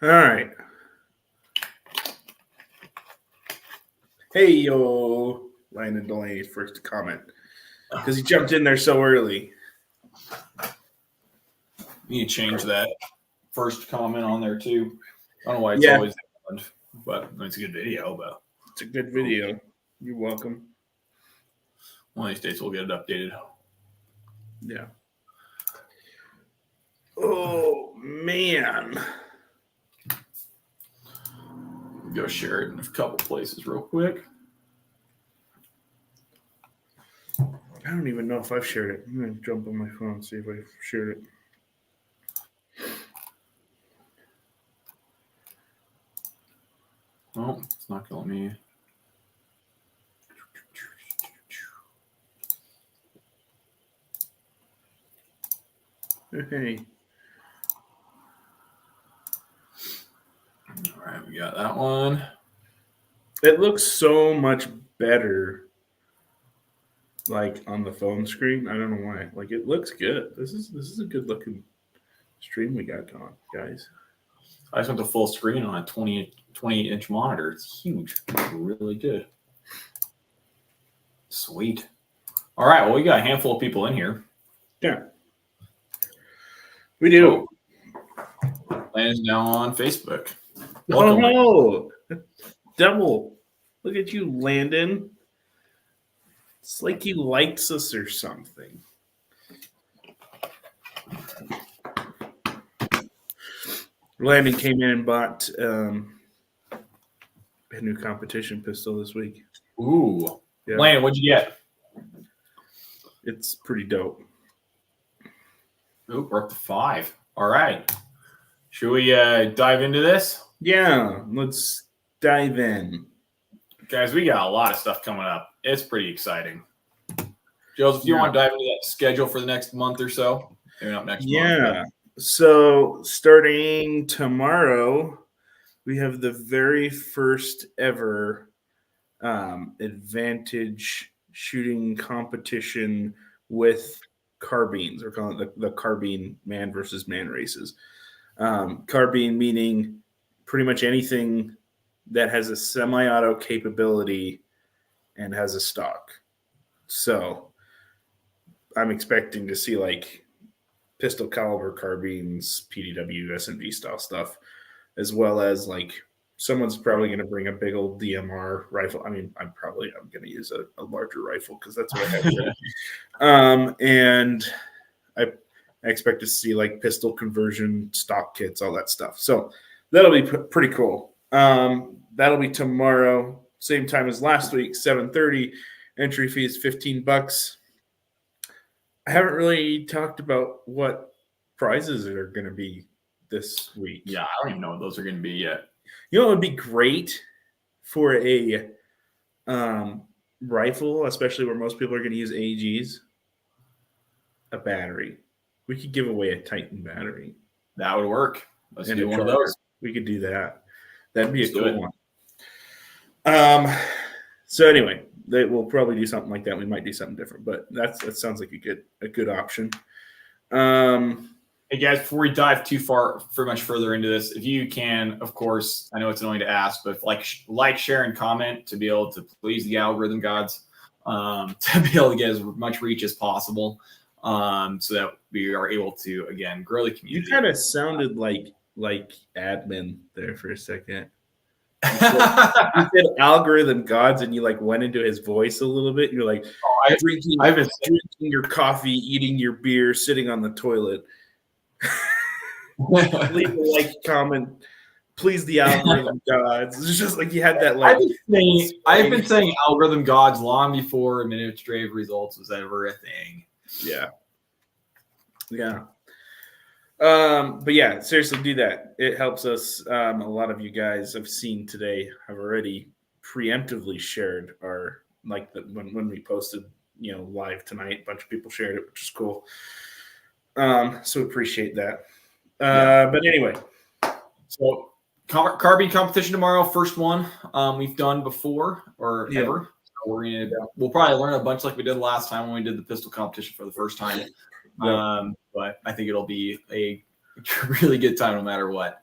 All right. Hey, yo. Landon Delaney's first to comment because he jumped in there so early. You need to change that first comment on there, too. I don't know why it's Yeah. always that, but it's a good video. But It's a good video. You're welcome. one of these days we'll get it updated. Yeah. Oh, man. Go share it in a couple places real quick. I don't even know if I've shared it. I'm going to jump on my phone and see if I've shared it. Oh, it's not going to let me. Hey. All right, we got that one. It looks so much better, like on the phone screen. I don't know why. Like it looks good. This is a good looking stream we got going, guys. I just went to full screen on a 28-inch monitor. It's huge. It's really good. Sweet. All right. Well, we got a handful of people in here. Yeah. We do. Landon's now on Facebook. Welcome. Oh, double. Look at you, Landon. It's like he likes us or something. Landon came in and bought a new competition pistol this week. Ooh. Yeah. Landon, what'd you get? It's pretty dope. Ooh, we're up to 5. All right. Should we dive into this? Yeah, let's dive in. Guys, we got a lot of stuff coming up. It's pretty exciting. Joseph, do you want to dive into that schedule for the next month or so? Maybe not next month. Yeah. So starting tomorrow, we have the very first ever advantage shooting competition with carbines. We're calling it the carbine man versus man races. Carbine meaning pretty much anything that has a semi-auto capability and has a stock. So I'm expecting to see like pistol caliber carbines, PDW, SMG style stuff, as well as like someone's probably going to bring a big old DMR rifle. I mean, I'm going to use a larger rifle because that's what I have. And I expect to see like pistol conversion, stock kits, all that stuff. So that'll be pretty cool. That'll be tomorrow, same time as last week, 7:30. Entry fee is $15. I haven't really talked about what prizes are going to be this week. Yeah, I don't even know what those are going to be yet. You know what would be great for a rifle, especially where most people are going to use AGs? A battery. We could give away a Titan battery. That would work. Let's do one of those. We could do that. That'd be a cool one. So anyway, we'll probably do something like that. We might do something different, but that sounds like a good option. Hey guys, before we dive too much further into this, if you can, of course, I know it's annoying to ask, but like, share, and comment to be able to please the algorithm gods, to be able to get as much reach as possible, so that we are able to again grow the community. You kind of sounded like admin there for a second. You said algorithm gods, and you like went into his voice a little bit. You're like, drinking your coffee, eating your beer, sitting on the toilet. Leave a like, comment, please the algorithm gods. It's just like you had that like. I've been saying algorithm gods long before administrative results was ever a thing. Yeah. But yeah, seriously, do that. It helps us. A lot of you guys I've seen today have already preemptively shared our when we posted live tonight. A bunch of people shared it, which is cool. So appreciate that. But anyway, so carbine competition tomorrow, first one we've done before or ever. So we'll probably learn a bunch like we did last time when we did the pistol competition for the first time. But I think it'll be a really good time no matter what.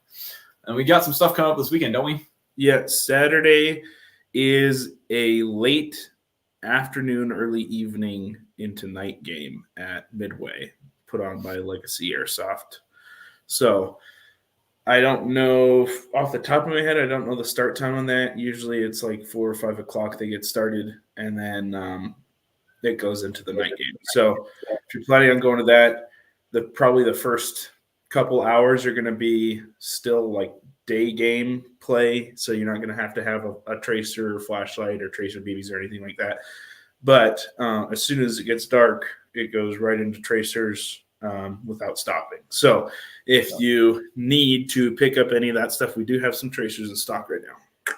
And we got some stuff coming up this weekend, don't we? Yeah, Saturday is a late afternoon, early evening into night game at Midway, put on by Legacy Airsoft. So I don't know off the top of my head. I don't know the start time on that. Usually it's like 4 or 5 o'clock they get started, and then it goes into the night game. So if you're planning on going to that, probably the first couple hours are going to be still like day game play. So you're not going to have a tracer or flashlight or tracer BBs or anything like that. But as soon as it gets dark, it goes right into tracers without stopping. So if you need to pick up any of that stuff, we do have some tracers in stock right now.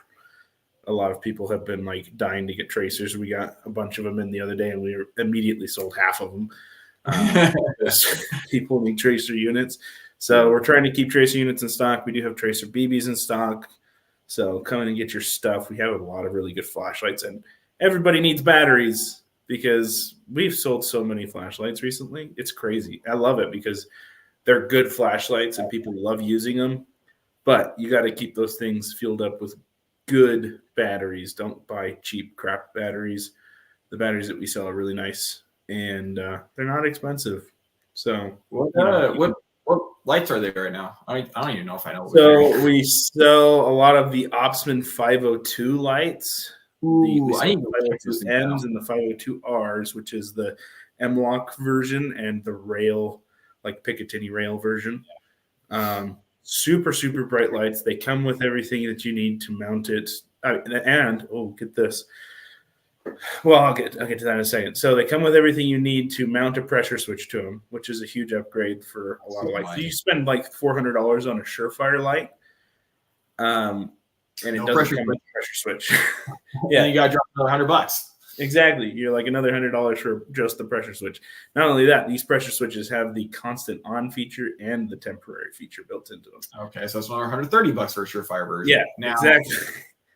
A lot of people have been like dying to get tracers. We got a bunch of them in the other day, and we immediately sold half of them. People need tracer units. So we're trying to keep tracer units in stock. We do have tracer BBs in stock. So come in and get your stuff. We have a lot of really good flashlights, and everybody needs batteries because we've sold so many flashlights recently. It's crazy. I love it because they're good flashlights and people love using them. But you got to keep those things fueled up with good batteries. Don't buy cheap crap batteries. The batteries that we sell are really nice, and they're not expensive. So what lights are there right now? I don't even know if I know. So we sell a lot of the Opsman 502 lights. Ooh, I need the M's and the 502Rs, which is the M-Lock version, and the rail, like Picatinny rail version. Super, super bright lights. They come with everything that you need to mount it. And get this. Well, I'll get to that in a second. So they come with everything you need to mount a pressure switch to them, which is a huge upgrade for a lot of lights. So you spend like $400 on a Surefire light, and it doesn't come with a pressure switch. Yeah, you got to drop another $100. Exactly. You're like another $100 for just the pressure switch. Not only that, these pressure switches have the constant on feature and the temporary feature built into them. Okay, so it's another $130 for a Surefire version. Yeah, now, exactly.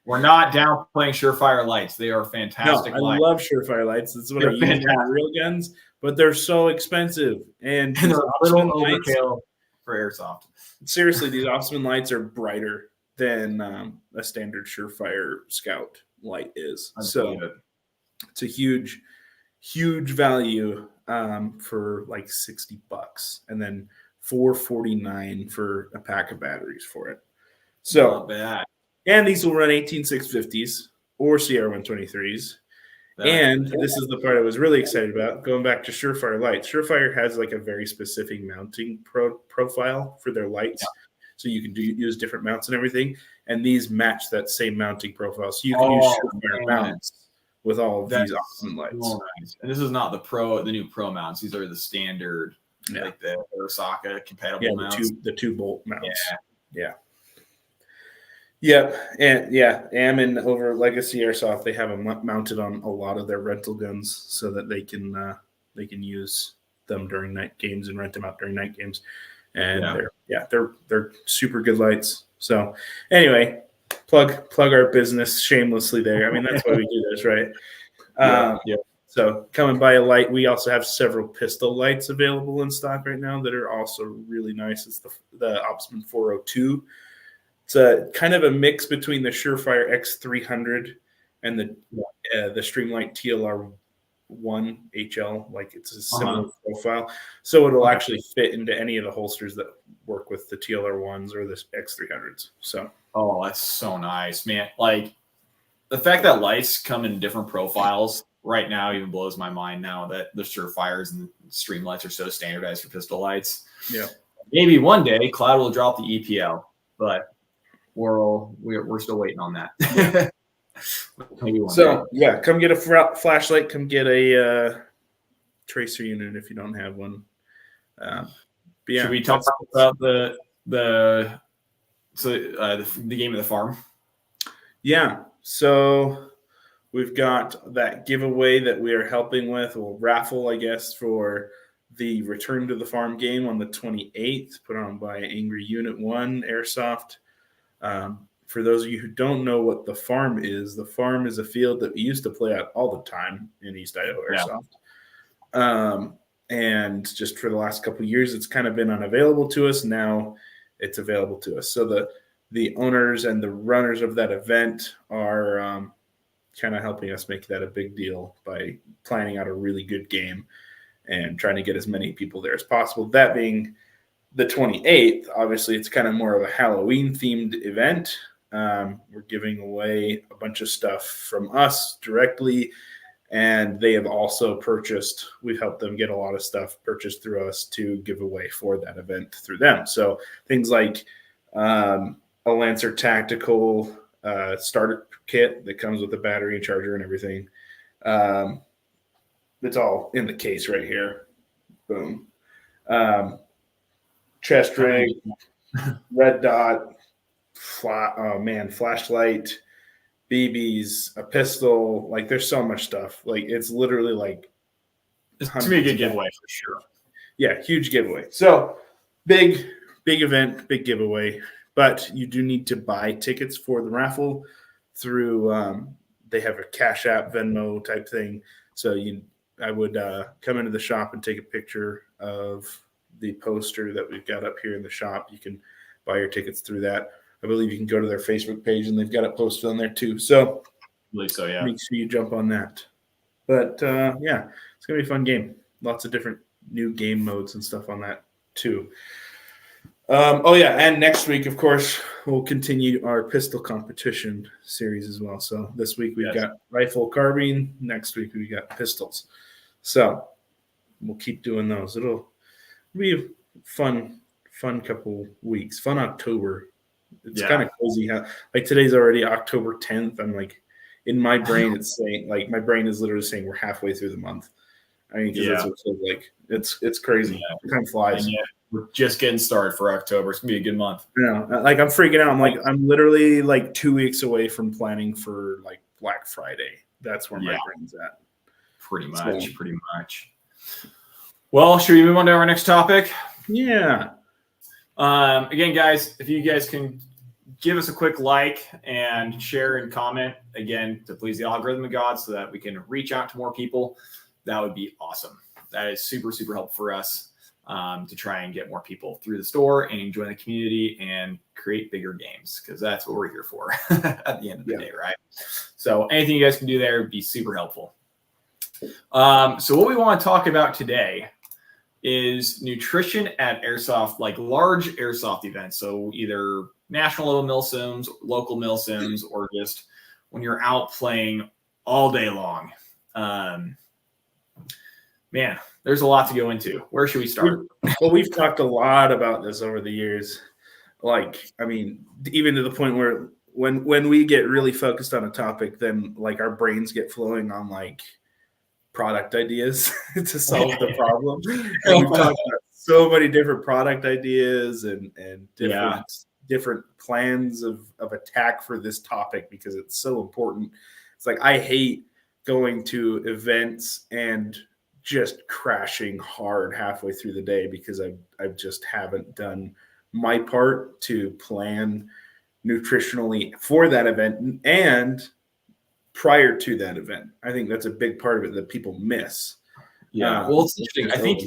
We're not downplaying Surefire lights. They are fantastic. No, I love Surefire lights. That's what I use on real guns, but they're so expensive. And they're a little overkill for airsoft. Seriously, these Opsman lights are brighter than a standard Surefire Scout light is. So it's a huge, huge value for like $60, and then $449 for a pack of batteries for it. So not bad. And these will run 18650s or CR123s. And this is the part I was really excited about. Going back to Surefire lights, Surefire has like a very specific mounting profile for their lights. Yeah. So you can use different mounts and everything. And these match that same mounting profile. So you can use Surefire mounts with all of these Opsman lights. So nice. And this is not the new Pro mounts. These are the standard, like the Arasaka compatible mounts. The 2-bolt mounts. Yeah. And Ammon over Legacy Airsoft, they have them mounted on a lot of their rental guns so that they can use them during night games and rent them out during night games. And they're super good lights. So anyway, plug our business shamelessly there. I mean, that's why we do this, right? So come and buy a light. We also have several pistol lights available in stock right now that are also really nice. It's the Opsman 402. It's a kind of a mix between the Surefire X300 and the Streamlight TLR1 HL. Like it's a similar profile, so it'll actually fit into any of the holsters that work with the TLR1s or the X300s. So, that's so nice, man. Like the fact that lights come in different profiles right now even blows my mind. Now that the Surefires and Streamlights are so standardized for pistol lights. Yeah, maybe one day Cloud will drop the EPL, but we're still waiting on that. Come get a flashlight. Come get a tracer unit if you don't have one. Should we talk about the game of the farm? Yeah. So we've got that giveaway that we are helping with, or raffle, I guess, for the Return to the Farm game on the 28th, put on by Angry Unit 1 Airsoft. For those of you who don't know what the farm is a field that we used to play at all the time in East Idaho Airsoft. And just for the last couple of years, it's kind of been unavailable to us. Now it's available to us. So the owners and the runners of that event are kind of helping us make that a big deal by planning out a really good game and trying to get as many people there as possible. That being the 28th, obviously it's kind of more of a Halloween themed event. We're giving away a bunch of stuff from us directly, and they have also purchased, we've helped them get a lot of stuff purchased through us to give away for that event through them. So things like a Lancer Tactical starter kit that comes with a battery and charger and everything. It's all in the case right here. Boom. Chest rig, red dot, flashlight, BBs, a pistol. Like there's so much stuff. Like it's literally like It's to be a good giveaway for sure. Yeah, huge giveaway. So big event, big giveaway. But you do need to buy tickets for the raffle through they have a Cash App, Venmo type thing. So I would come into the shop and take a picture of the poster that we've got up here in the shop. You can buy your tickets through that. I believe you can go to their Facebook page and they've got it posted on there too. So I believe so, yeah. Make sure you jump on that. But yeah, it's gonna be a fun game. Lots of different new game modes and stuff on that too. Oh yeah, and next week, of course, we'll continue our pistol competition series as well. So this week we've got rifle, carbine. Next week we got pistols. So we'll keep doing those. It'll be a fun couple weeks. Fun October. It's kind of crazy how like today's already October 10th. I'm like in my brain, it's saying like my brain is literally saying we're halfway through the month. I mean, because that's what like it's crazy. Yeah. Time flies. And we're just getting started for October. It's gonna be a good month. Yeah, like I'm freaking out. I'm literally like 2 weeks away from planning for like Black Friday. That's where my brain's at. Pretty much. Well, should we move on to our next topic? Yeah. Again, guys, if you guys can give us a quick like and share and comment again to please the algorithm of God so that we can reach out to more people, that would be awesome. That is super, super helpful for us to try and get more people through the store and join the community and create bigger games because that's what we're here for at the end of the day, right? So anything you guys can do there would be super helpful. So what we want to talk about today is nutrition at airsoft, like large airsoft events. So either national level milsims, local milsims, or just when you're out playing all day long. Man, there's a lot to go into. Where should we start? Well, we've talked a lot about this over the years. Like, I mean, even to the point where when we get really focused on a topic, then like our brains get flowing on like product ideas to solve the problem. And we've talked about so many different product ideas and different plans of attack for this topic because it's so important. It's like I hate going to events and just crashing hard halfway through the day because I just haven't done my part to plan nutritionally for that event and prior to that event. I think that's a big part of it that people miss. Yeah. Well, it's interesting. I think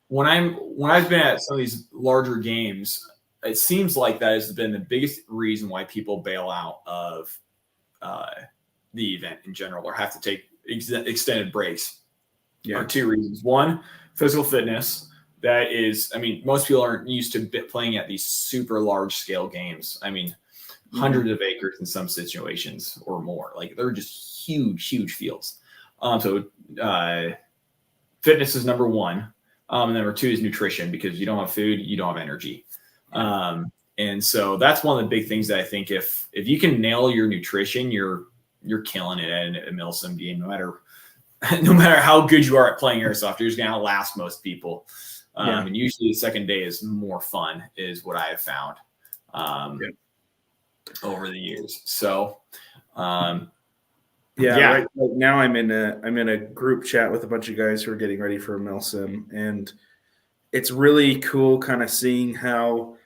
when I've been at some of these larger games, it seems like that has been the biggest reason why people bail out of the event in general or have to take extended breaks. Are two reasons. One, physical fitness. That is, I mean, most people aren't used to playing at these super large scale games. I mean, hundreds of acres in some situations or more. Like they're just huge fields. So fitness is number one. And number two is nutrition because you don't have food, you don't have energy. And so that's one of the big things that I think if you can nail your nutrition, you're killing it at a milsim game, no matter how good you are at playing airsoft, you're just gonna outlast most people. And usually the second day is more fun, is what I have found over the years. So, right now I'm in a group chat with a bunch of guys who are getting ready for a milsim, and it's really cool kind of seeing how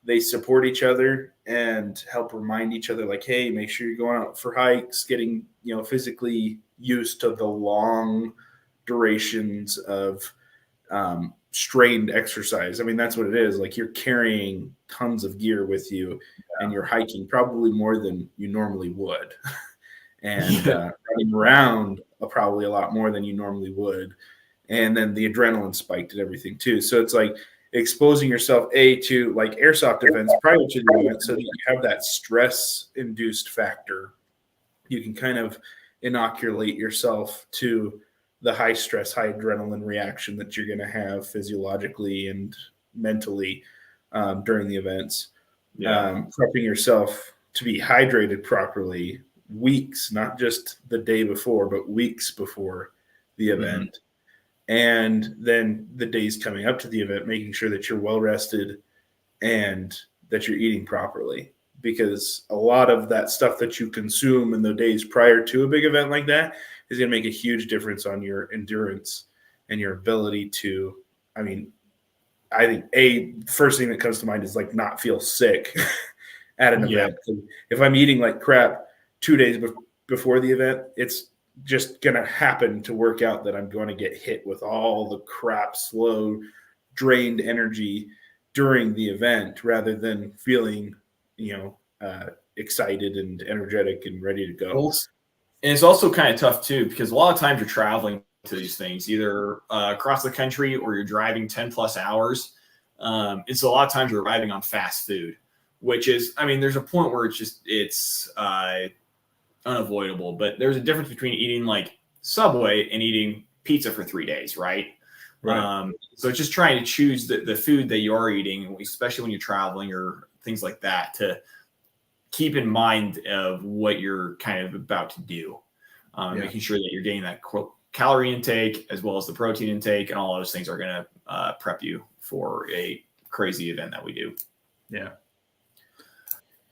they support each other and help remind each other, like, hey, make sure you're going out for hikes, getting physically used to the long durations of strained exercise. I mean, that's what it is. Like you're carrying tons of gear with you and you're hiking probably more than you normally would. And running around probably a lot more than you normally would. And then the adrenaline spiked and everything too. So it's like exposing yourself to like airsoft events prior to the event so that you have that stress induced factor. You can kind of inoculate yourself to the high stress, high adrenaline reaction that you're going to have physiologically and mentally during the events. Prepping yourself to be hydrated properly weeks, not just the day before, but weeks before the event. And then the days coming up to the event, making sure that you're well rested and that you're eating properly. Because a lot of that stuff that you consume in the days prior to a big event like that is going to make a huge difference on your endurance and your ability to, I mean, I think first thing that comes to mind is like not feel sick at an event. If I'm eating like crap 2 days before the event, it's just going to happen to work out that I'm going to get hit with all the crap, slow, drained energy during the event rather than feeling, excited and energetic and ready to go. And it's also kind of tough too, because a lot of times you're traveling to these things, either across the country or you're driving 10 plus hours. And so a lot of times you're arriving on fast food, which is, I mean, there's a point where it's unavoidable, but there's a difference between eating like Subway and eating pizza for 3 days, right? So it's just trying to choose the food that you are eating, especially when you're traveling or things like that, to keep in mind of what you're kind of about to do, making sure that you're getting that calorie intake as well as the protein intake, and all those things are going to prep you for a crazy event that we do. Yeah.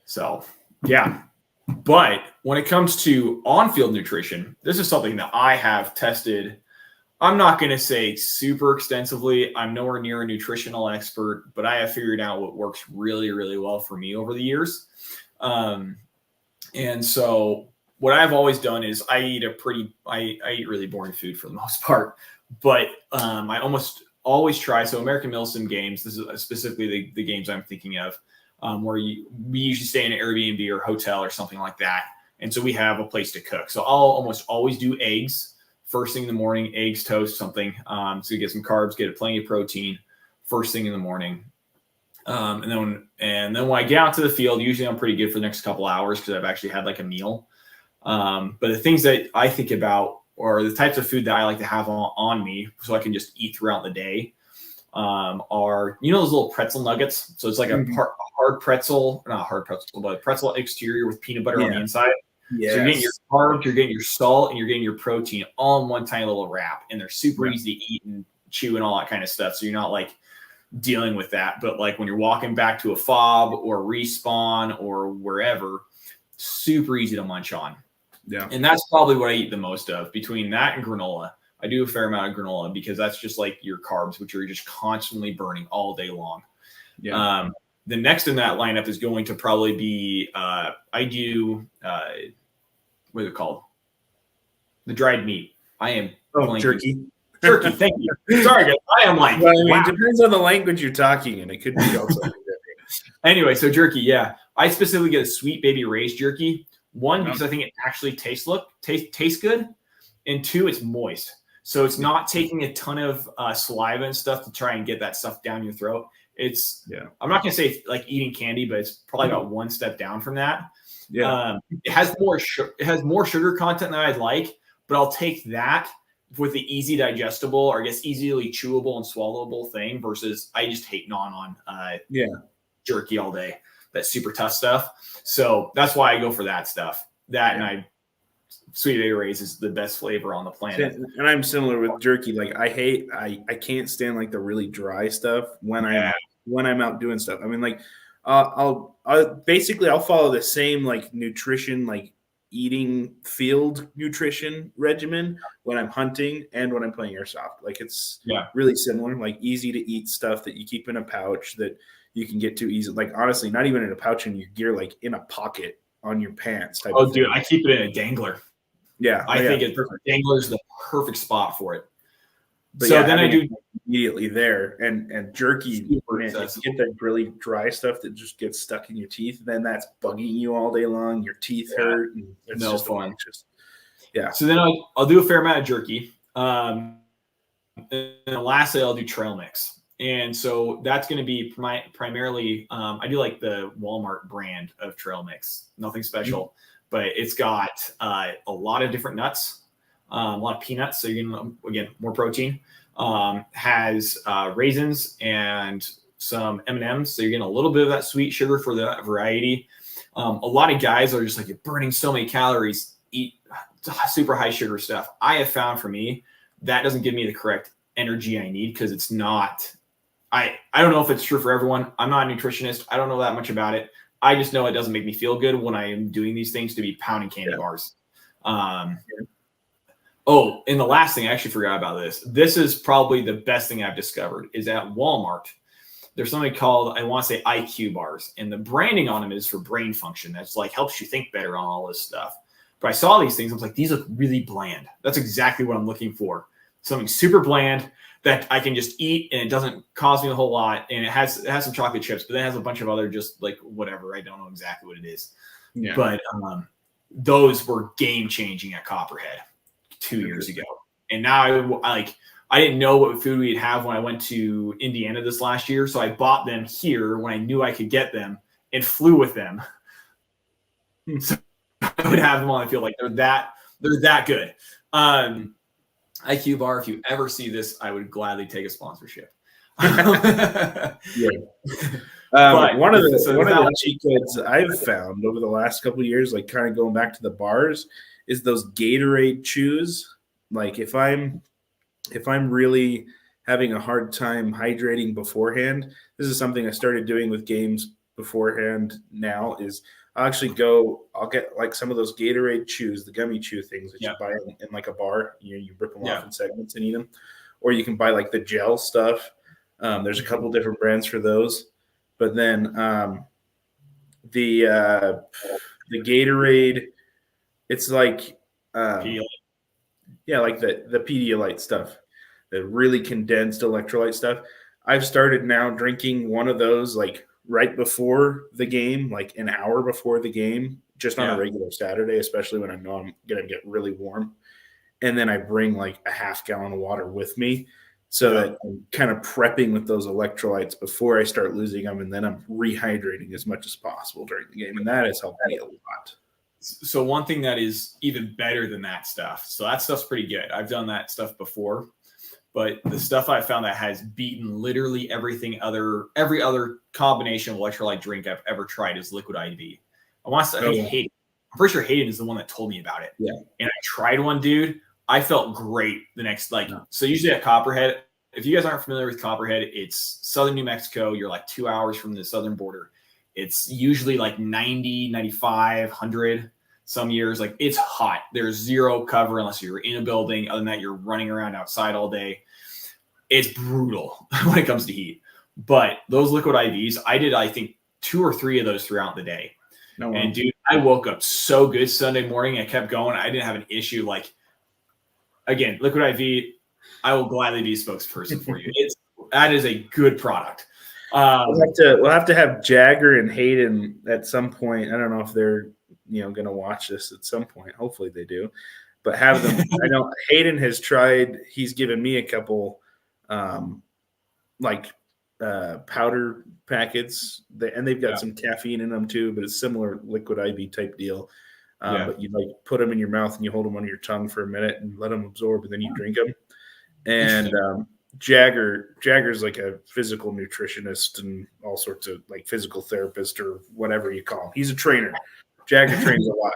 So, yeah. But when it comes to on-field nutrition, this is something that I have tested. I'm not going to say super extensively. I'm nowhere near a nutritional expert, but I have figured out what works really, really well for me over the years. And so what I've always done is I eat really boring food for the most part, but I almost always try. So American Milsim games, this is specifically the games I'm thinking of, where we usually stay in an Airbnb or hotel or something like that. And so we have a place to cook. So I'll almost always do eggs first thing in the morning, eggs, toast, something. So you get some carbs, get plenty of protein first thing in the morning. And then when I get out to the field, usually I'm pretty good for the next couple hours because I've actually had like a meal. But the things that I think about, or the types of food that I like to have on me so I can just eat throughout the day, are, those little pretzel nuggets. So it's like a hard pretzel, not hard pretzel, but a pretzel exterior with peanut butter on the inside. Yes. So you're getting your carbs, you're getting your salt, and you're getting your protein all in one tiny little wrap. And they're super easy to eat and chew and all that kind of stuff. So you're not like dealing with that. But like when you're walking back to a fob or Respawn or wherever, super easy to munch on. Yeah. And that's probably what I eat the most of. Between that and granola, I do a fair amount of granola because that's just like your carbs, which you're just constantly burning all day long. Yeah. The next in that lineup is going to probably be, I do, what is it called? The dried meat. I am jerky. Jerky, thank you. Sorry, guys. I am like, well, I mean, it depends on the language you're talking in. It could be also. Anyway, so jerky, yeah. I specifically get a Sweet Baby Ray's jerky. One, because I think it actually tastes good. And two, it's moist. So it's not taking a ton of saliva and stuff to try and get that stuff down your throat. I'm not going to say like eating candy, but it's probably about one step down from that. Yeah. It has more sugar content than I'd like, but I'll take that with the easy digestible, or I guess easily chewable and swallowable thing versus I just hate gnawing on jerky all day. That super tough stuff. So that's why I go for that stuff. And Sweet Baby Ray's is the best flavor on the planet. And I'm similar with jerky. Like I can't stand like the really dry stuff when I'm out doing stuff. I mean, like I'll follow the same like nutrition, like eating field nutrition regimen when I'm hunting and when I'm playing airsoft. Like it's really similar, like easy to eat stuff that you keep in a pouch that you can get to easily. Like honestly, not even in a pouch in your gear, like in a pocket on your pants. Dude, I keep it in a dangler. Yeah, I think dangler's the perfect spot for it. But so then I do immediately there. And jerky, Super man, if you accessible. get that really dry stuff that just gets stuck in your teeth, then that's bugging you all day long. Your teeth hurt. And it's No just fun. obnoxious. Yeah. So then I'll do a fair amount of jerky. And lastly, I'll do trail mix. And so that's going to be primarily, I do like the Walmart brand of trail mix, nothing special, but it's got a lot of different nuts, a lot of peanuts. So you're going to, again, more protein, has raisins and some M&Ms. So you're getting a little bit of that sweet sugar for the variety. A lot of guys are just like, you're burning so many calories, eat super high sugar stuff. I have found for me, that doesn't give me the correct energy I need because it's not, I don't know if it's true for everyone. I'm not a nutritionist. I don't know that much about it. I just know it doesn't make me feel good when I am doing these things to be pounding candy bars. Oh, and the last thing, I actually forgot about this. This is probably the best thing I've discovered is at Walmart. There's something called, I want to say IQ bars, and the branding on them is for brain function. That's like helps you think better on all this stuff. But I saw these things. I was like, these look really bland. That's exactly what I'm looking for. Something super bland that I can just eat and it doesn't cost me a whole lot. And it has some chocolate chips, but then it has a bunch of other just like whatever. I don't know exactly what it is. Yeah. But those were game changing at Copperhead 2 years ago. And now I didn't know what food we'd have when I went to Indiana this last year. So I bought them here when I knew I could get them and flew with them. So I would have them on the field. Like they're that good. IQ bar, if you ever see this, I would gladly take a sponsorship. Yeah. One of the cheat codes I've found over the last couple of years, like kind of going back to the bars, is those Gatorade chews. Like if I'm really having a hard time hydrating beforehand, this is something I started doing with games beforehand now is I'll get like some of those Gatorade chews, the gummy chew things that you buy in like a bar. You rip them off in segments and eat them. Or you can buy like the gel stuff. There's a couple different brands for those. But then the Gatorade, it's like like the Pedialyte stuff, the really condensed electrolyte stuff. I've started now drinking one of those like right before the game, like an hour before the game, just on a regular Saturday, especially when I know I'm going to get really warm. And then I bring like a half gallon of water with me so that I'm kind of prepping with those electrolytes before I start losing them. And then I'm rehydrating as much as possible during the game. And that has helped me a lot. So one thing that is even better than that stuff. So that stuff's pretty good. I've done that stuff before. But the stuff I found that has beaten literally every other combination of electrolyte drink I've ever tried is Liquid IV. I'm pretty sure Hayden is the one that told me about it. Yeah. And I tried one, dude. I felt great the next, so usually at Copperhead, if you guys aren't familiar with Copperhead, it's southern New Mexico. You're like 2 hours from the southern border. It's usually like 90, 95, 100. Some years, like it's hot. There's zero cover unless you're in a building. Other than that, you're running around outside all day. It's brutal when it comes to heat. But those liquid IVs, I did, I think, 2 or 3 of those throughout the day. And dude, I woke up so good Sunday morning. I kept going. I didn't have an issue. Like, again, liquid IV, I will gladly be a spokesperson for you. That is a good product. We'll have to have Jagger and Hayden at some point. I don't know if they're going to watch this at some point. Hopefully they do, but have them. I know Hayden has tried. He's given me a couple, powder packets, and they've got some caffeine in them too. But it's similar liquid IV type deal. But you like put them in your mouth and you hold them under your tongue for a minute and let them absorb, and then you drink them. And Jagger's like a physical nutritionist and all sorts of like physical therapist or whatever you call him. He's a trainer. Jagger trains a lot.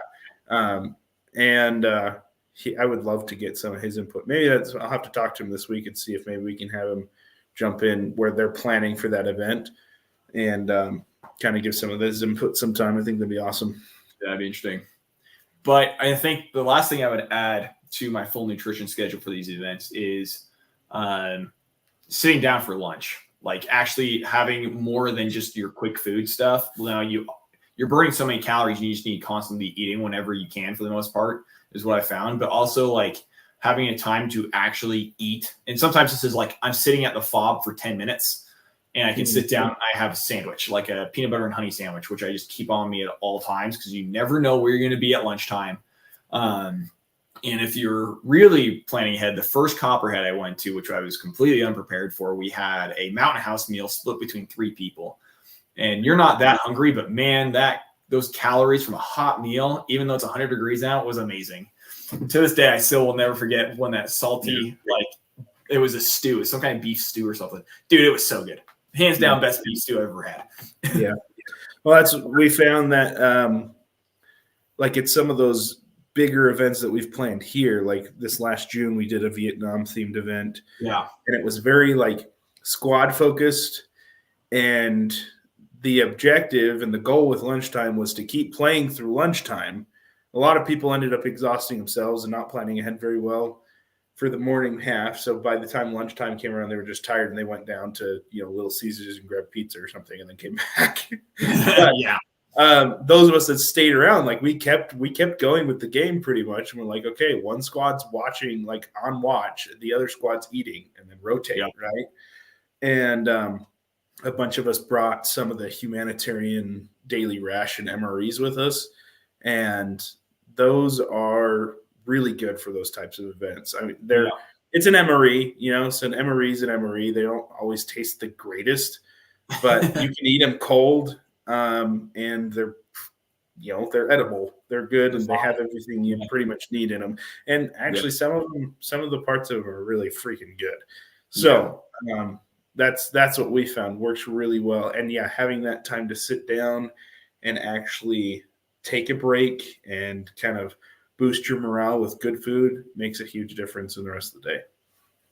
I would love to get some of his input. Maybe I'll have to talk to him this week and see if maybe we can have him jump in where they're planning for that event and kind of give some of his input sometime. I think that'd be awesome. That'd be interesting. But I think the last thing I would add to my full nutrition schedule for these events is sitting down for lunch, like actually having more than just your quick food stuff. Now you're burning so many calories, you just need constantly eating whenever you can for the most part is what I found. But also like having a time to actually eat. And sometimes this is like I'm sitting at the fob for 10 minutes and I can sit down. I have a sandwich, like a peanut butter and honey sandwich, which I just keep on me at all times because you never know where you're going to be at lunchtime. And if you're really planning ahead, the first Copperhead I went to, which I was completely unprepared for, we had a Mountain House meal split between 3 people. And you're not that hungry, but man, those calories from a hot meal, even though it's 100 degrees out, was amazing. To this day, I still will never forget when that salty, like it was a stew, some kind of beef stew or something. Dude, it was so good. Hands down, best beef stew I've ever had. Yeah. Well, we found that like it's some of those bigger events that we've planned here. Like this last June, we did a Vietnam themed event. Yeah. And it was very like squad focused. And the objective and the goal with lunchtime was to keep playing through lunchtime. A lot of people ended up exhausting themselves and not planning ahead very well for the morning half. So by the time lunchtime came around, they were just tired and they went down to, Little Caesars and grabbed pizza or something and then came back. But, yeah. Those of us that stayed around, like we kept going with the game pretty much. And we're like, okay, one squad's watching, like on watch, the other squad's eating and then rotate, right? And a bunch of us brought some of the humanitarian daily ration MREs with us. And those are really good for those types of events. I mean, it's an MRE, so an MRE is an MRE. They don't always taste the greatest, but you can eat them cold, and they're edible. They're good, and they have everything you pretty much need in them. And actually, some of the parts of them are really freaking good. So that's what we found works really well. And having that time to sit down and actually take a break and kind of boost your morale with good food makes a huge difference in the rest of the day.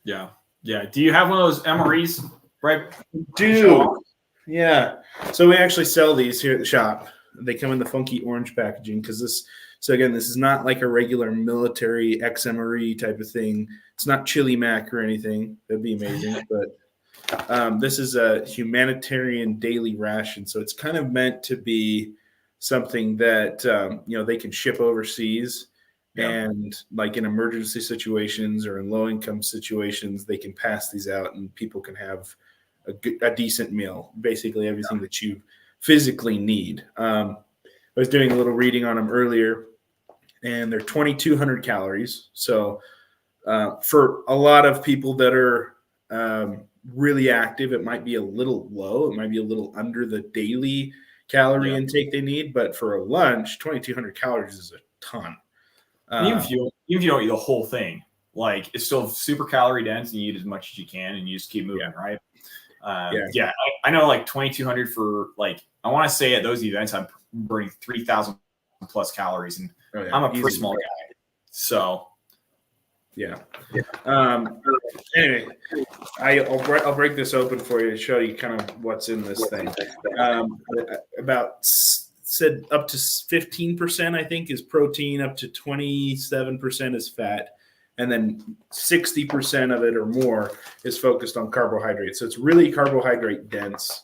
Yeah. Yeah. Do you have one of those MREs, right? Dude. Yeah. So we actually sell these here at the shop. They come in the funky orange packaging because this is not like a regular military XMRE type of thing. It's not Chili Mac or anything. That'd be amazing. But this is a humanitarian daily ration. So it's kind of meant to be something that, they can ship overseas. And like in emergency situations or in low income situations, they can pass these out and people can have a decent meal, basically everything that you physically need. I was doing a little reading on them earlier, and they're 2,200 calories. So for a lot of people that are really active, it might be a little low. It might be a little under the daily calorie intake they need. But for a lunch, 2,200 calories is a ton. Even if you don't eat the whole thing, like it's still super calorie dense and you eat as much as you can and you just keep moving, right? I know like 2,200 for like, I want to say at those events, I'm burning 3,000 plus calories and I'm a pretty small guy. So. Anyway, I'll break this open for you to show you kind of what's in this thing. About said up to 15%, I think, is protein, up to 27% is fat, and then 60% of it or more is focused on carbohydrates. So it's really carbohydrate dense.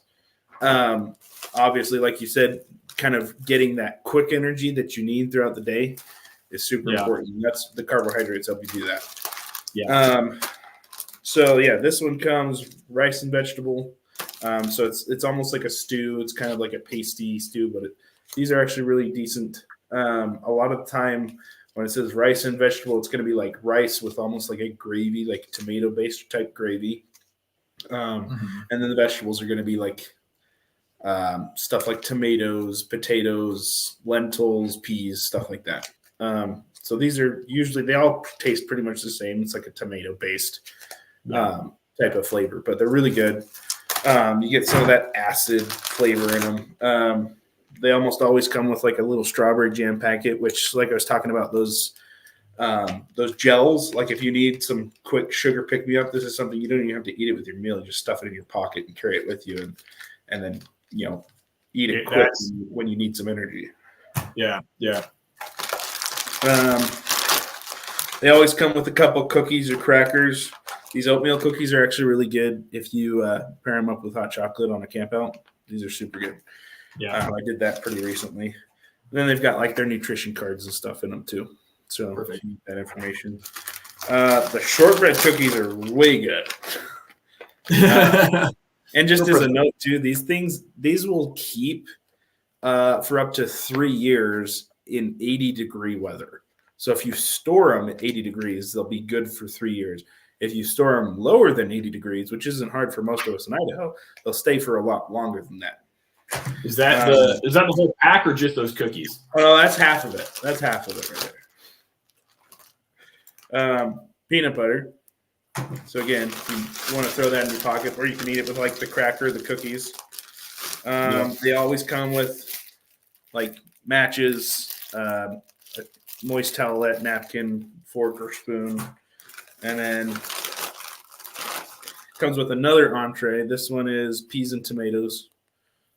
Obviously, like you said, kind of getting that quick energy that you need throughout the day is super important. That's the carbohydrates help you do that. This one comes rice and vegetable. So it's almost like a stew. It's kind of like a pasty stew, but these are actually really decent. A lot of the time when it says rice and vegetable, it's going to be like rice with almost like a gravy, like tomato-based type gravy. And then the vegetables are going to be like stuff like tomatoes, potatoes, lentils, peas, stuff like that. So these are usually, they all taste pretty much the same. It's like a tomato-based type of flavor, but they're really good. You get some of that acid flavor in them. They almost always come with like a little strawberry jam packet, which, like I was talking about, those gels. Like if you need some quick sugar pick me up, this is something you don't even have to eat it with your meal. You just stuff it in your pocket and carry it with you, and then eat it quick when you need some energy. Yeah. They always come with a couple cookies or crackers. These oatmeal cookies are actually really good if you pair them up with hot chocolate on a camp out. These are super good. I did that pretty recently. And then they've got like their nutrition cards and stuff in them too. So if you need that information. The shortbread cookies are way good. And just as a note too, these will keep for up to 3 years in 80-degree weather. So if you store them at 80 degrees, they'll be good for 3 years. If you store them lower than 80 degrees, which isn't hard for most of us in Idaho, they'll stay for a lot longer than that. Is that the whole pack or just those cookies? Oh, that's half of it. That's half of it right there. Peanut butter. So again, you want to throw that in your pocket, or you can eat it with like the cracker, the cookies. They always come with like matches, a moist towelette, napkin, fork or spoon, and then comes with another entree. This one is peas and tomatoes.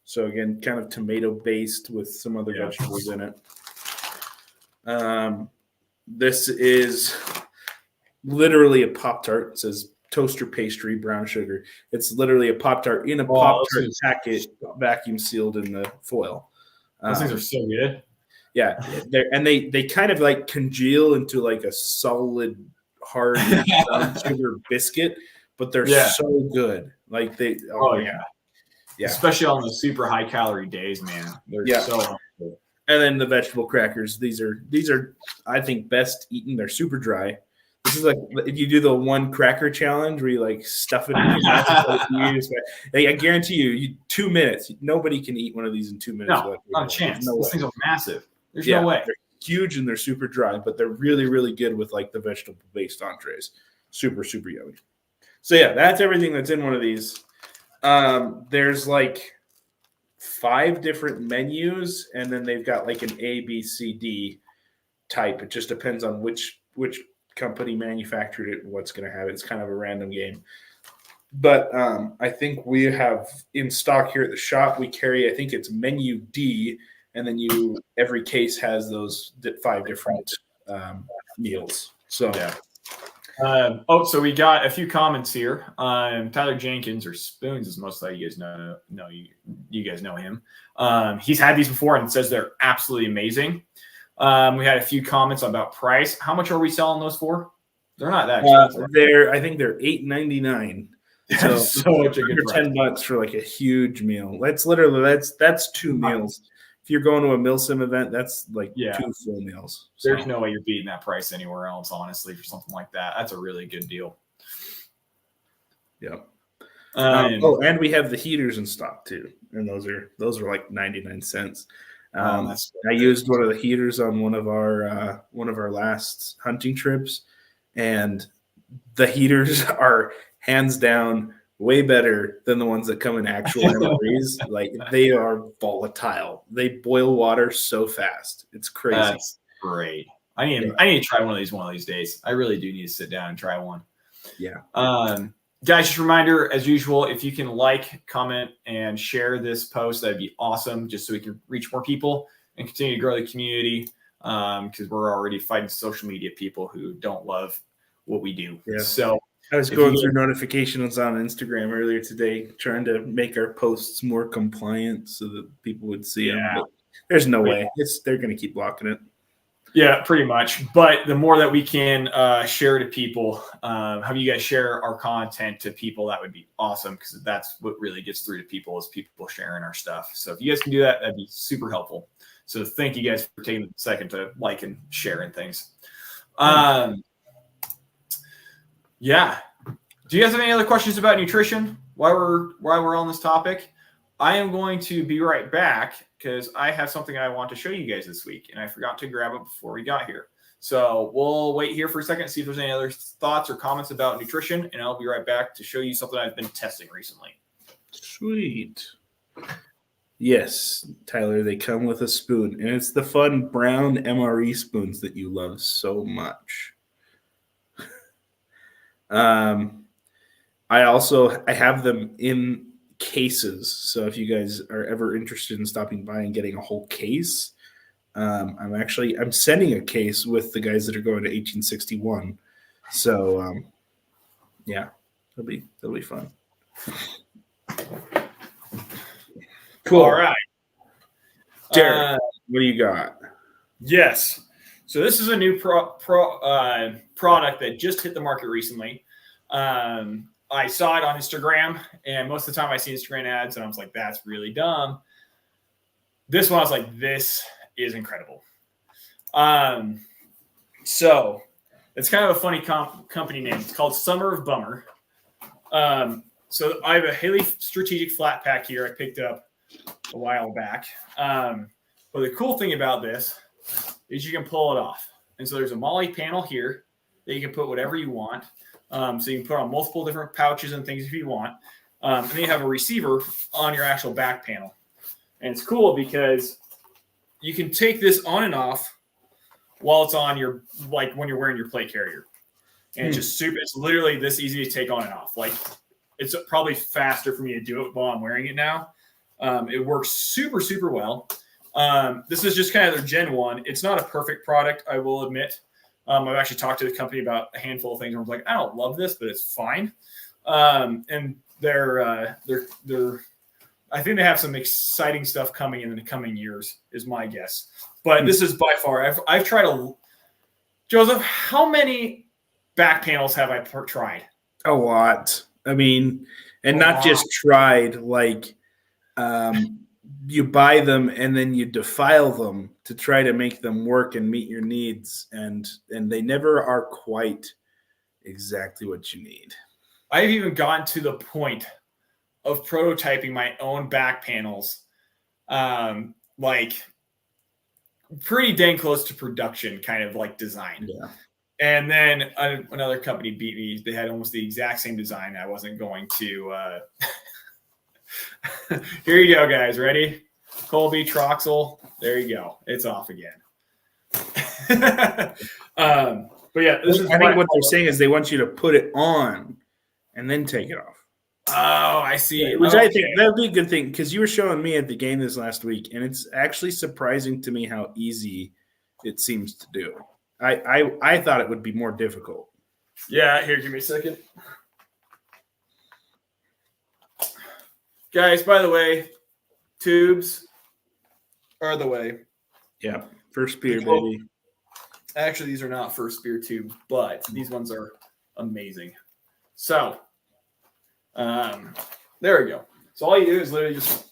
So again, kind of tomato based with some other vegetables in it. This is literally a Pop-Tart. It says toaster pastry, brown sugar. It's literally a Pop-Tart in a Pop-Tart packet, vacuum sealed in the foil. Those things are so good. Yeah, they kind of like congeal into like a solid, hard brown sugar biscuit, but they're so good. Like they, yeah, especially on the super high calorie days, man. They're so helpful. And then the vegetable crackers. These are I think best eaten. They're super dry. This is like if you do the one cracker challenge where you like stuff it in your mouth. I guarantee you 2 minutes. Nobody can eat one of these in 2 minutes. No, not a chance. Those things are massive. There's no way. They're huge and they're super dry, but they're really, really good with like the vegetable based entrees. Super, super yummy. So yeah, that's everything that's in one of these. There's like 5 different menus, and then they've got like an A, B, C, D type. It just depends on which company manufactured it and what's going to have it. It's kind of a random game. But I think we have in stock here at the shop, we carry, I think it's menu D, and then every case has those 5 different meals. So yeah. So we got a few comments here. Tyler Jenkins, or Spoons, as most of you guys know. You guys know him. He's had these before and says they're absolutely amazing. We had a few comments about price. How much are we selling those for? They're not that expensive. I think they're $8.99. So much a good price. $10 for like a huge meal. That's 2 meals. If you're going to a MilSim event, that's like 2 full meals. So. There's no way you're beating that price anywhere else, honestly, for something like that. That's a really good deal. Yeah. And we have the heaters in stock too, and those are like 99 cents. I used one of the heaters on one of our last hunting trips, and the heaters are hands down way better than the ones that come in actual MREs. Like they are volatile. They boil water so fast. It's crazy. That's great. I need to try one of these days. I really do need to sit down and try one. Yeah. Guys, just a reminder, as usual, if you can like, comment, and share this post, that'd be awesome, just so we can reach more people and continue to grow the community, because we're already fighting social media people who don't love what we do. Yeah. So I was going through notifications on Instagram earlier today, trying to make our posts more compliant so that people would see them. But there's no way. They're going to keep blocking it. Yeah, pretty much. But the more that we can share to people, have you guys share our content to people, that would be awesome, because that's what really gets through to people, is people sharing our stuff. So if you guys can do that, that'd be super helpful. So thank you guys for taking a second to like and share and things. Yeah. Do you guys have any other questions about nutrition while we're on this topic? I am going to be right back because I have something I want to show you guys this week, and I forgot to grab it before we got here. So we'll wait here for a second, see if there's any other thoughts or comments about nutrition, and I'll be right back to show you something I've been testing recently. Sweet. Yes, Tyler, they come with a spoon, and it's the fun brown MRE spoons that you love so much. I have them in cases, so if you guys are ever interested in stopping by and getting a whole case, I'm sending a case with the guys that are going to 1861. So yeah, it'll be fun. Cool. All right, Derek, what do you got? Yes. So this is a new product that just hit the market recently. I saw it on Instagram, and most of the time I see Instagram ads, and I was like, that's really dumb. This one, I was like, this is incredible. So it's kind of a funny company name. It's called Summer of Bummer. So I have a Haley Strategic Flat Pack here I picked up a while back. But the cool thing about this is you can pull it off. And so there's a MOLLE panel here that you can put whatever you want. So you can put on multiple different pouches and things if you want. And then you have a receiver on your actual back panel. And it's cool because you can take this on and off while it's on your, like when you're wearing your plate carrier. And it's just super, it's literally this easy to take on and off. Like it's probably faster for me to do it while I'm wearing it now. It works super, super well. This is just kind of their Gen 1. It's not a perfect product, I will admit. I've actually talked to the company about a handful of things where I was like, I don't love this, but it's fine. And they're I think they have some exciting stuff coming in the coming years, is my guess. But this is by far, I've tried Joseph, how many back panels have I tried? A lot. I mean, and not just tried, like you buy them and then you defile them to try to make them work and meet your needs. And they never are quite exactly what you need. I've even gotten to the point of prototyping my own back panels, like pretty dang close to production kind of like design. Yeah. And then another company beat me. They had almost the exact same design. I wasn't going to. Here you go, guys. Ready? Colby Troxel. There you go. It's off again. But yeah, I think what they're saying is they want you to put it on and then take it off. Oh, I see. Which I think that would be a good thing, because you were showing me at the game this last week, and it's actually surprising to me how easy it seems to do. I thought it would be more difficult. Yeah, here, give me a second. Guys, by the way, tubes are the way. Yeah, first beer, baby. Actually, these are not first beer tube, but these ones are amazing. So, there we go. So all you do is literally just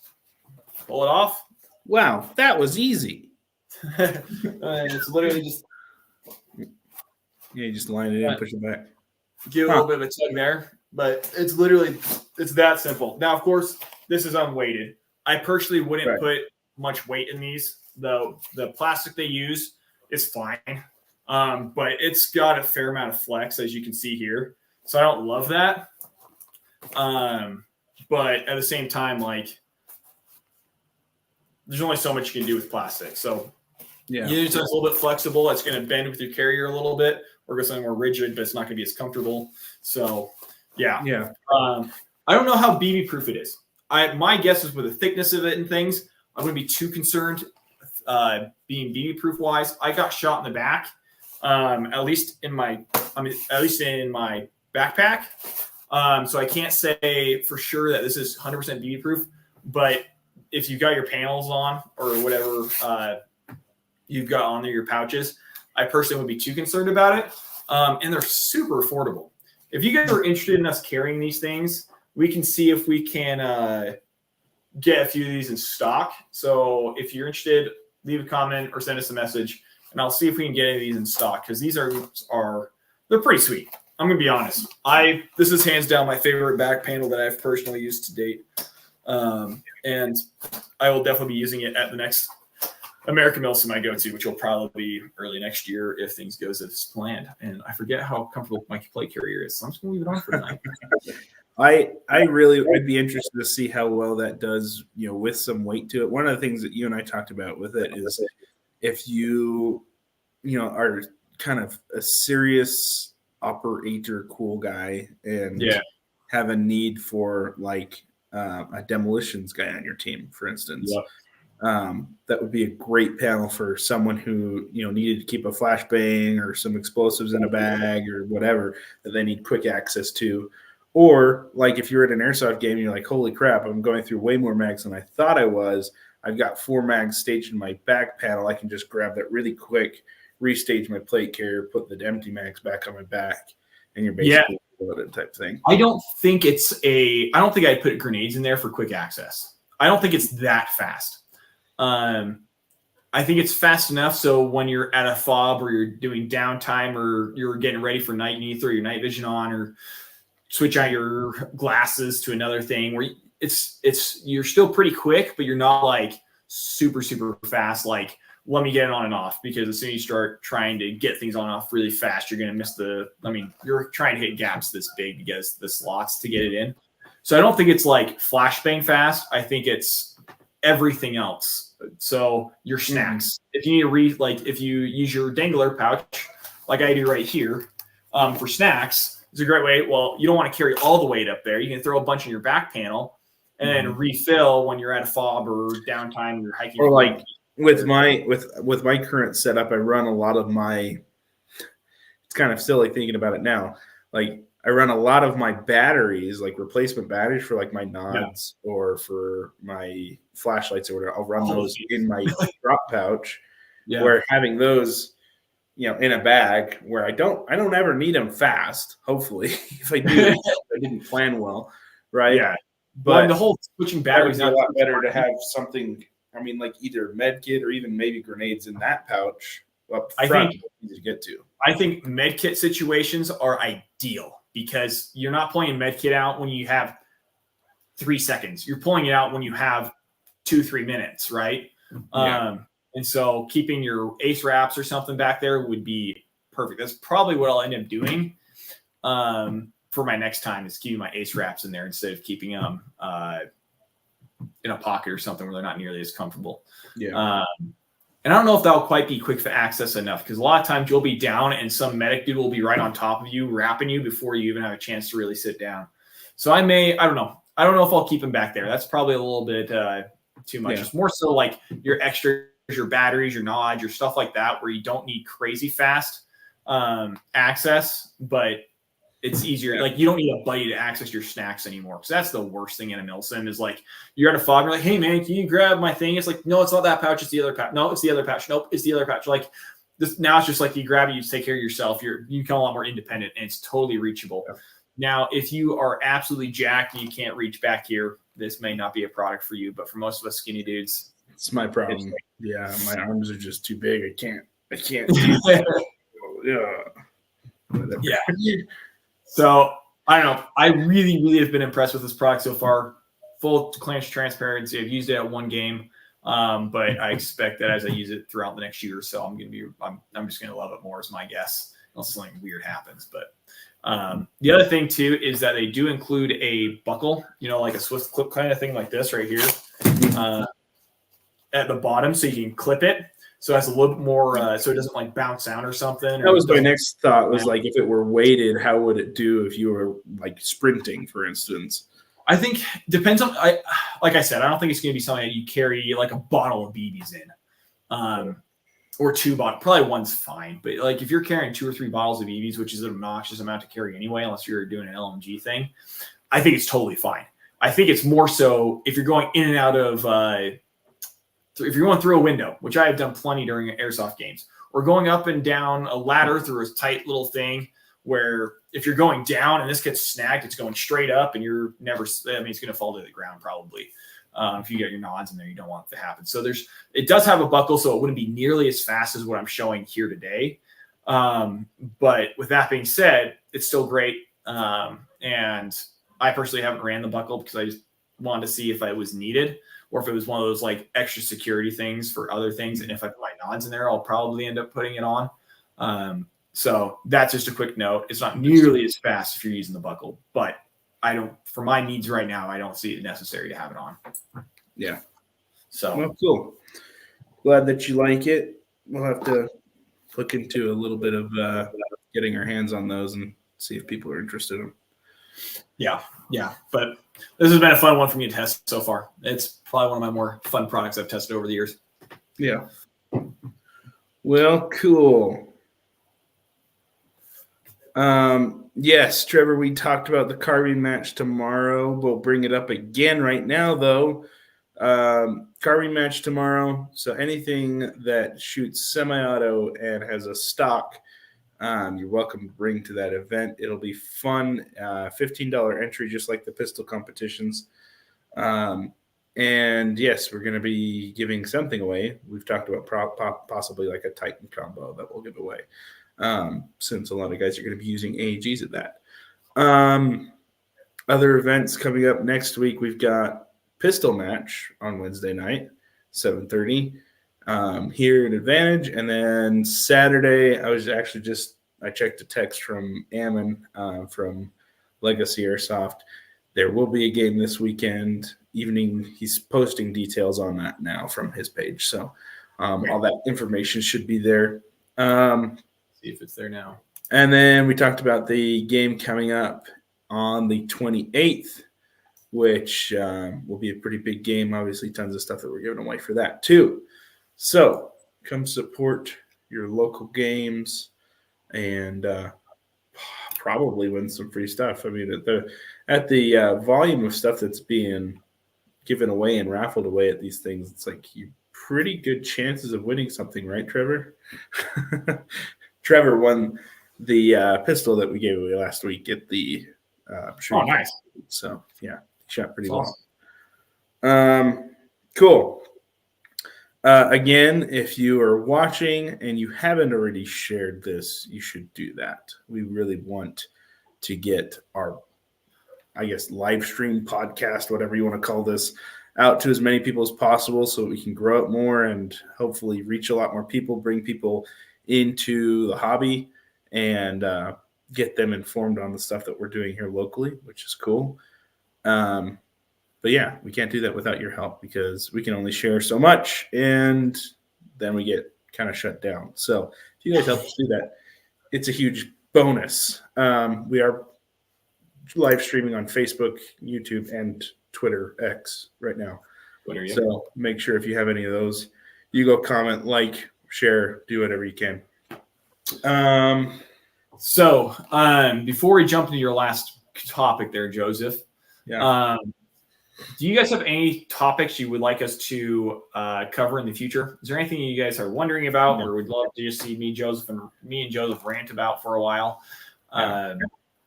pull it off. Wow, that was easy. And it's literally just you just line it in, push it back. Give a little bit of a tug there, but it's that simple. Now, of course, this is unweighted. I personally wouldn't put much weight in these. The plastic they use is fine, but it's got a fair amount of flex, as you can see here. So I don't love that. But at the same time, like, there's only so much you can do with plastic. So yeah, either it's a little bit flexible, it's going to bend with your carrier a little bit, or go something more rigid, but it's not going to be as comfortable. So yeah. I don't know how BB proof it is. My guess is with the thickness of it and things, I wouldn't be too concerned being BB proof wise. I got shot in the back, at least in my backpack. So I can't say for sure that this is 100% BB proof, but if you've got your panels on or whatever you've got on there, your pouches, I personally wouldn't be too concerned about it. And they're super affordable. If you guys are interested in us carrying these things, we can see if we can get a few of these in stock. So if you're interested, leave a comment or send us a message, and I'll see if we can get any of these in stock, because these are they're pretty sweet. I'm gonna be honest. This is hands down my favorite back panel that I've personally used to date, and I will definitely be using it at the next American Milsim I go to, which will probably be early next year if things goes as planned. And I forget how comfortable my plate carrier is, so I'm just gonna leave it on for tonight. I'd be interested to see how well that does, with some weight to it. One of the things that you and I talked about with it is if you are kind of a serious operator, cool guy, and have a need for like a demolitions guy on your team, for instance. Yep. That would be a great panel for someone who needed to keep a flashbang or some explosives in a bag or whatever that they need quick access to. Or like if you're at an airsoft game and you're like, holy crap, I'm going through way more mags than I thought I was. I've got 4 mags staged in my back panel. I can just grab that really quick, restage my plate carrier, put the empty mags back on my back, and you're basically loaded type thing. I don't think I'd put grenades in there for quick access. I don't think it's that fast. I think it's fast enough so when you're at a fob or you're doing downtime or you're getting ready for night, you need to throw your night vision on or switch out your glasses to another thing where you're still pretty quick, but you're not like super, super fast. Like, let me get it on and off, because as soon as you start trying to get things on and off really fast, you're going to miss you're trying to hit gaps this big to get the slots to get it in. So I don't think it's like flashbang fast. I think it's everything else. So your snacks, if you need to if you use your dangler pouch, like I do right here, for snacks, it's a great way. Well, you don't want to carry all the weight up there. You can throw a bunch in your back panel and then refill when you're at a fob or downtime, you're hiking. Or like with my current setup, I run a lot of my, it's kind of silly thinking about it now. Like I run a lot of my batteries, like replacement batteries for like my nods or for my flashlights or whatever. I'll run those in my drop pouch, where having those, in a bag where I don't ever need them fast. Hopefully, if I do, I didn't plan well, right? Yeah. But the whole switching batteries is a lot better to have something. I mean, like either med kit or even maybe grenades in that pouch up front. I think easy to get to. I think med kit situations are ideal because you're not pulling med kit out when you have 3 seconds. You're pulling it out when you have 2-3 minutes, right? Yeah. And so keeping your ace wraps or something back there would be perfect. That's probably what I'll end up doing for my next time, is keeping my ace wraps in there instead of keeping them in a pocket or something where they're not nearly as comfortable. Yeah. And I don't know if that'll quite be quick for access enough, because a lot of times you'll be down and some medic dude will be right on top of you, wrapping you before you even have a chance to really sit down. So I don't know. I don't know if I'll keep him back there. That's probably a little bit too much. It's more so like your extras, your batteries, your nods, your stuff like that, where you don't need crazy fast access, but it's easier. Like you don't need a buddy to access your snacks anymore. Because that's the worst thing in a milsim is like you're at a fob, you're like, hey man, can you grab my thing? It's like, no, it's not that pouch, it's the other pouch. No, it's the other pouch. Nope, it's the other pouch. Like this now it's just like you grab it, you take care of yourself. You become a lot more independent and it's totally reachable. Yeah. Now, if you are absolutely jacked and you can't reach back here, this may not be a product for you. But for most of us skinny dudes, it's my problem. My arms are just too big. I can't. Yeah. So I don't know. I really, really have been impressed with this product so far. Full transparency. I've used it at one game, but I expect that as I use it throughout the next year or so, I'm just gonna love it more, is my guess, unless something weird happens. But the other thing too is that they do include a buckle, like a Swift clip kind of thing, like this right here, at the bottom, so you can clip it. So it has a little bit more, so it doesn't like bounce out or something. That was my next thought, was like, if it were weighted, how would it do if you were like sprinting, for instance? I think depends on, like I said, I don't think it's going to be something that you carry like a bottle of BBs in, or 2 bottles. Probably one's fine. But like if you're carrying 2 or 3 bottles of BBs, which is an obnoxious amount to carry anyway, unless you're doing an LMG thing, I think it's totally fine. I think it's more so if you're going in and out of, if you're going through a window, which I have done plenty during airsoft games, or going up and down a ladder through a tight little thing where if you're going down and this gets snagged, it's going straight up and it's going to fall to the ground probably. If you get your nods in there, you don't want it to happen. So it does have a buckle, so it wouldn't be nearly as fast as what I'm showing here today. But with that being said, it's still great. And I personally haven't ran the buckle because I just wanted to see if it was needed, or if it was one of those like extra security things for other things. And if I put my nods in there, I'll probably end up putting it on. So that's just a quick note. It's not nearly as fast if you're using the buckle, but for my needs right now, I don't see it necessary to have it on. Yeah. So well, cool. Glad that you like it. We'll have to look into a little bit of getting our hands on those and see if people are interested in them. Yeah. But this has been a fun one for me to test so far. It's probably one of my more fun products I've tested over the years. Yeah. Well, cool. Yes, Trevor, we talked about the carbine match tomorrow. We'll bring it up again right now, though. carbine match tomorrow. So anything that shoots semi-auto and has a stock, you're welcome to bring to that event. It'll be fun. $15 entry, just like the pistol competitions. And yes, we're going to be giving something away. We've talked about possibly like a Titan combo that we'll give away, since a lot of guys are going to be using AAGs at that. Other events coming up next week, we've got pistol match on Wednesday night, 7:30, here at Advantage. And then Saturday, I checked a text from Ammon from Legacy Airsoft. There will be a game this weekend evening. He's posting details on that now from his page. So all that information should be there. See if it's there now. And then we talked about the game coming up on the 28th, which will be a pretty big game. Obviously, tons of stuff that we're giving away for that too. So come support your local games and probably win some free stuff. I mean, at the volume of stuff that's being given away and raffled away at these things, it's like you pretty good chances of winning something, right, Trevor? Trevor won the pistol that we gave away last week at the shooting. Nice. So yeah, he shot pretty That's well. Cool. Again, if you are watching and you haven't already shared this, you should do that. We really want to get our, I guess, live stream podcast, whatever you want to call this, out to as many people as possible so we can grow it more and hopefully reach a lot more people, bring people into the hobby and get them informed on the stuff that we're doing here locally, which is cool. But yeah, we can't do that without your help because we can only share so much and then we get kind of shut down. So if you guys help us do that, it's a huge bonus. We are live streaming on Facebook, YouTube, and Twitter X right now. Twitter, yeah. So make sure if you have any of those, you go comment, like, share, do whatever you can. So before we jump into your last topic there, Joseph, do you guys have any topics you would like us to cover in the future? Is there anything you guys are wondering about or would love to just see me and Joseph rant about for a while?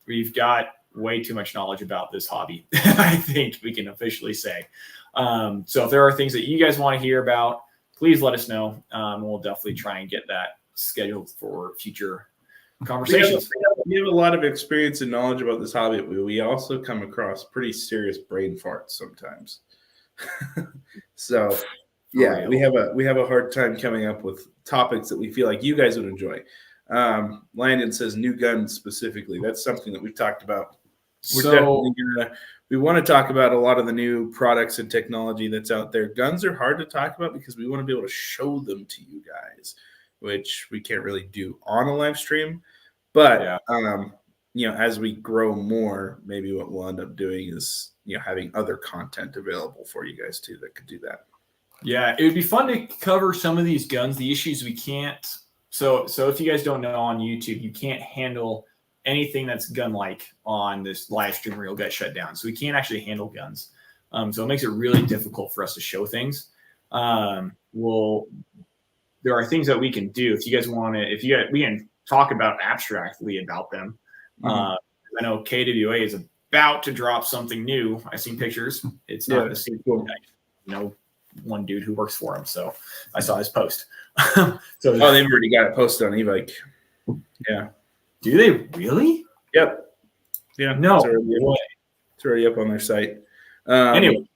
We've got way too much knowledge about this hobby, I think we can officially say. So if there are things that you guys want to hear about, please let us know. We'll definitely try and get that scheduled for future conversations. We have a lot of experience and knowledge about this hobby. We also come across pretty serious brain farts sometimes. So yeah, we have a hard time coming up with topics that we feel like you guys would enjoy. Landon says new guns specifically. That's something that we've talked about. We want to talk about a lot of the new products and technology that's out there. Guns are hard to talk about because we want to be able to show them to you guys, which we can't really do on a live stream. But as we grow more, maybe what we'll end up doing is having other content available for you guys too that could do that. Yeah, it would be fun to cover some of these guns. The issues we can't. So if you guys don't know, on YouTube, you can't handle anything that's gun-like on this live stream, or you'll get shut down. So we can't actually handle guns. So it makes it really difficult for us to show things. There are things that we can do if you guys want to. We can talk about abstractly about them. I know KWA is about to drop something new. I've seen pictures. It's not the same. Cool. One dude who works for him, so I saw his post. They've already got it posted on eBike. Yeah. Do they really? Yep. Yeah. No. It's already up on their site. Anyway.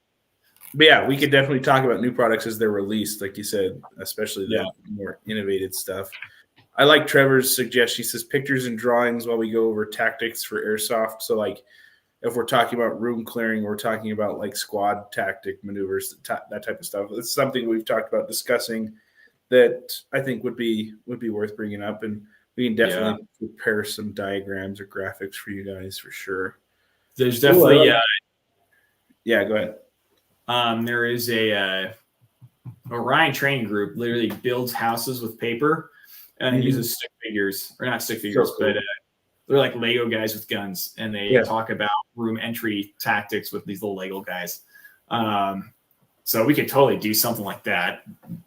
But yeah, we could definitely talk about new products as they're released, like you said, especially the more innovative stuff. I like Trevor's suggestion. He says pictures and drawings while we go over tactics for airsoft. So like if we're talking about room clearing, we're talking about like squad tactic maneuvers, that type of stuff. It's something we've talked about discussing that I think would be worth bringing up. And we can definitely prepare some diagrams or graphics for you guys for sure. There's definitely go ahead. There is a Orion training group literally builds houses with paper and uses stick figures, or not stick figures, but they're like Lego guys with guns, and they talk about room entry tactics with these little Lego guys. So we could totally do something like that.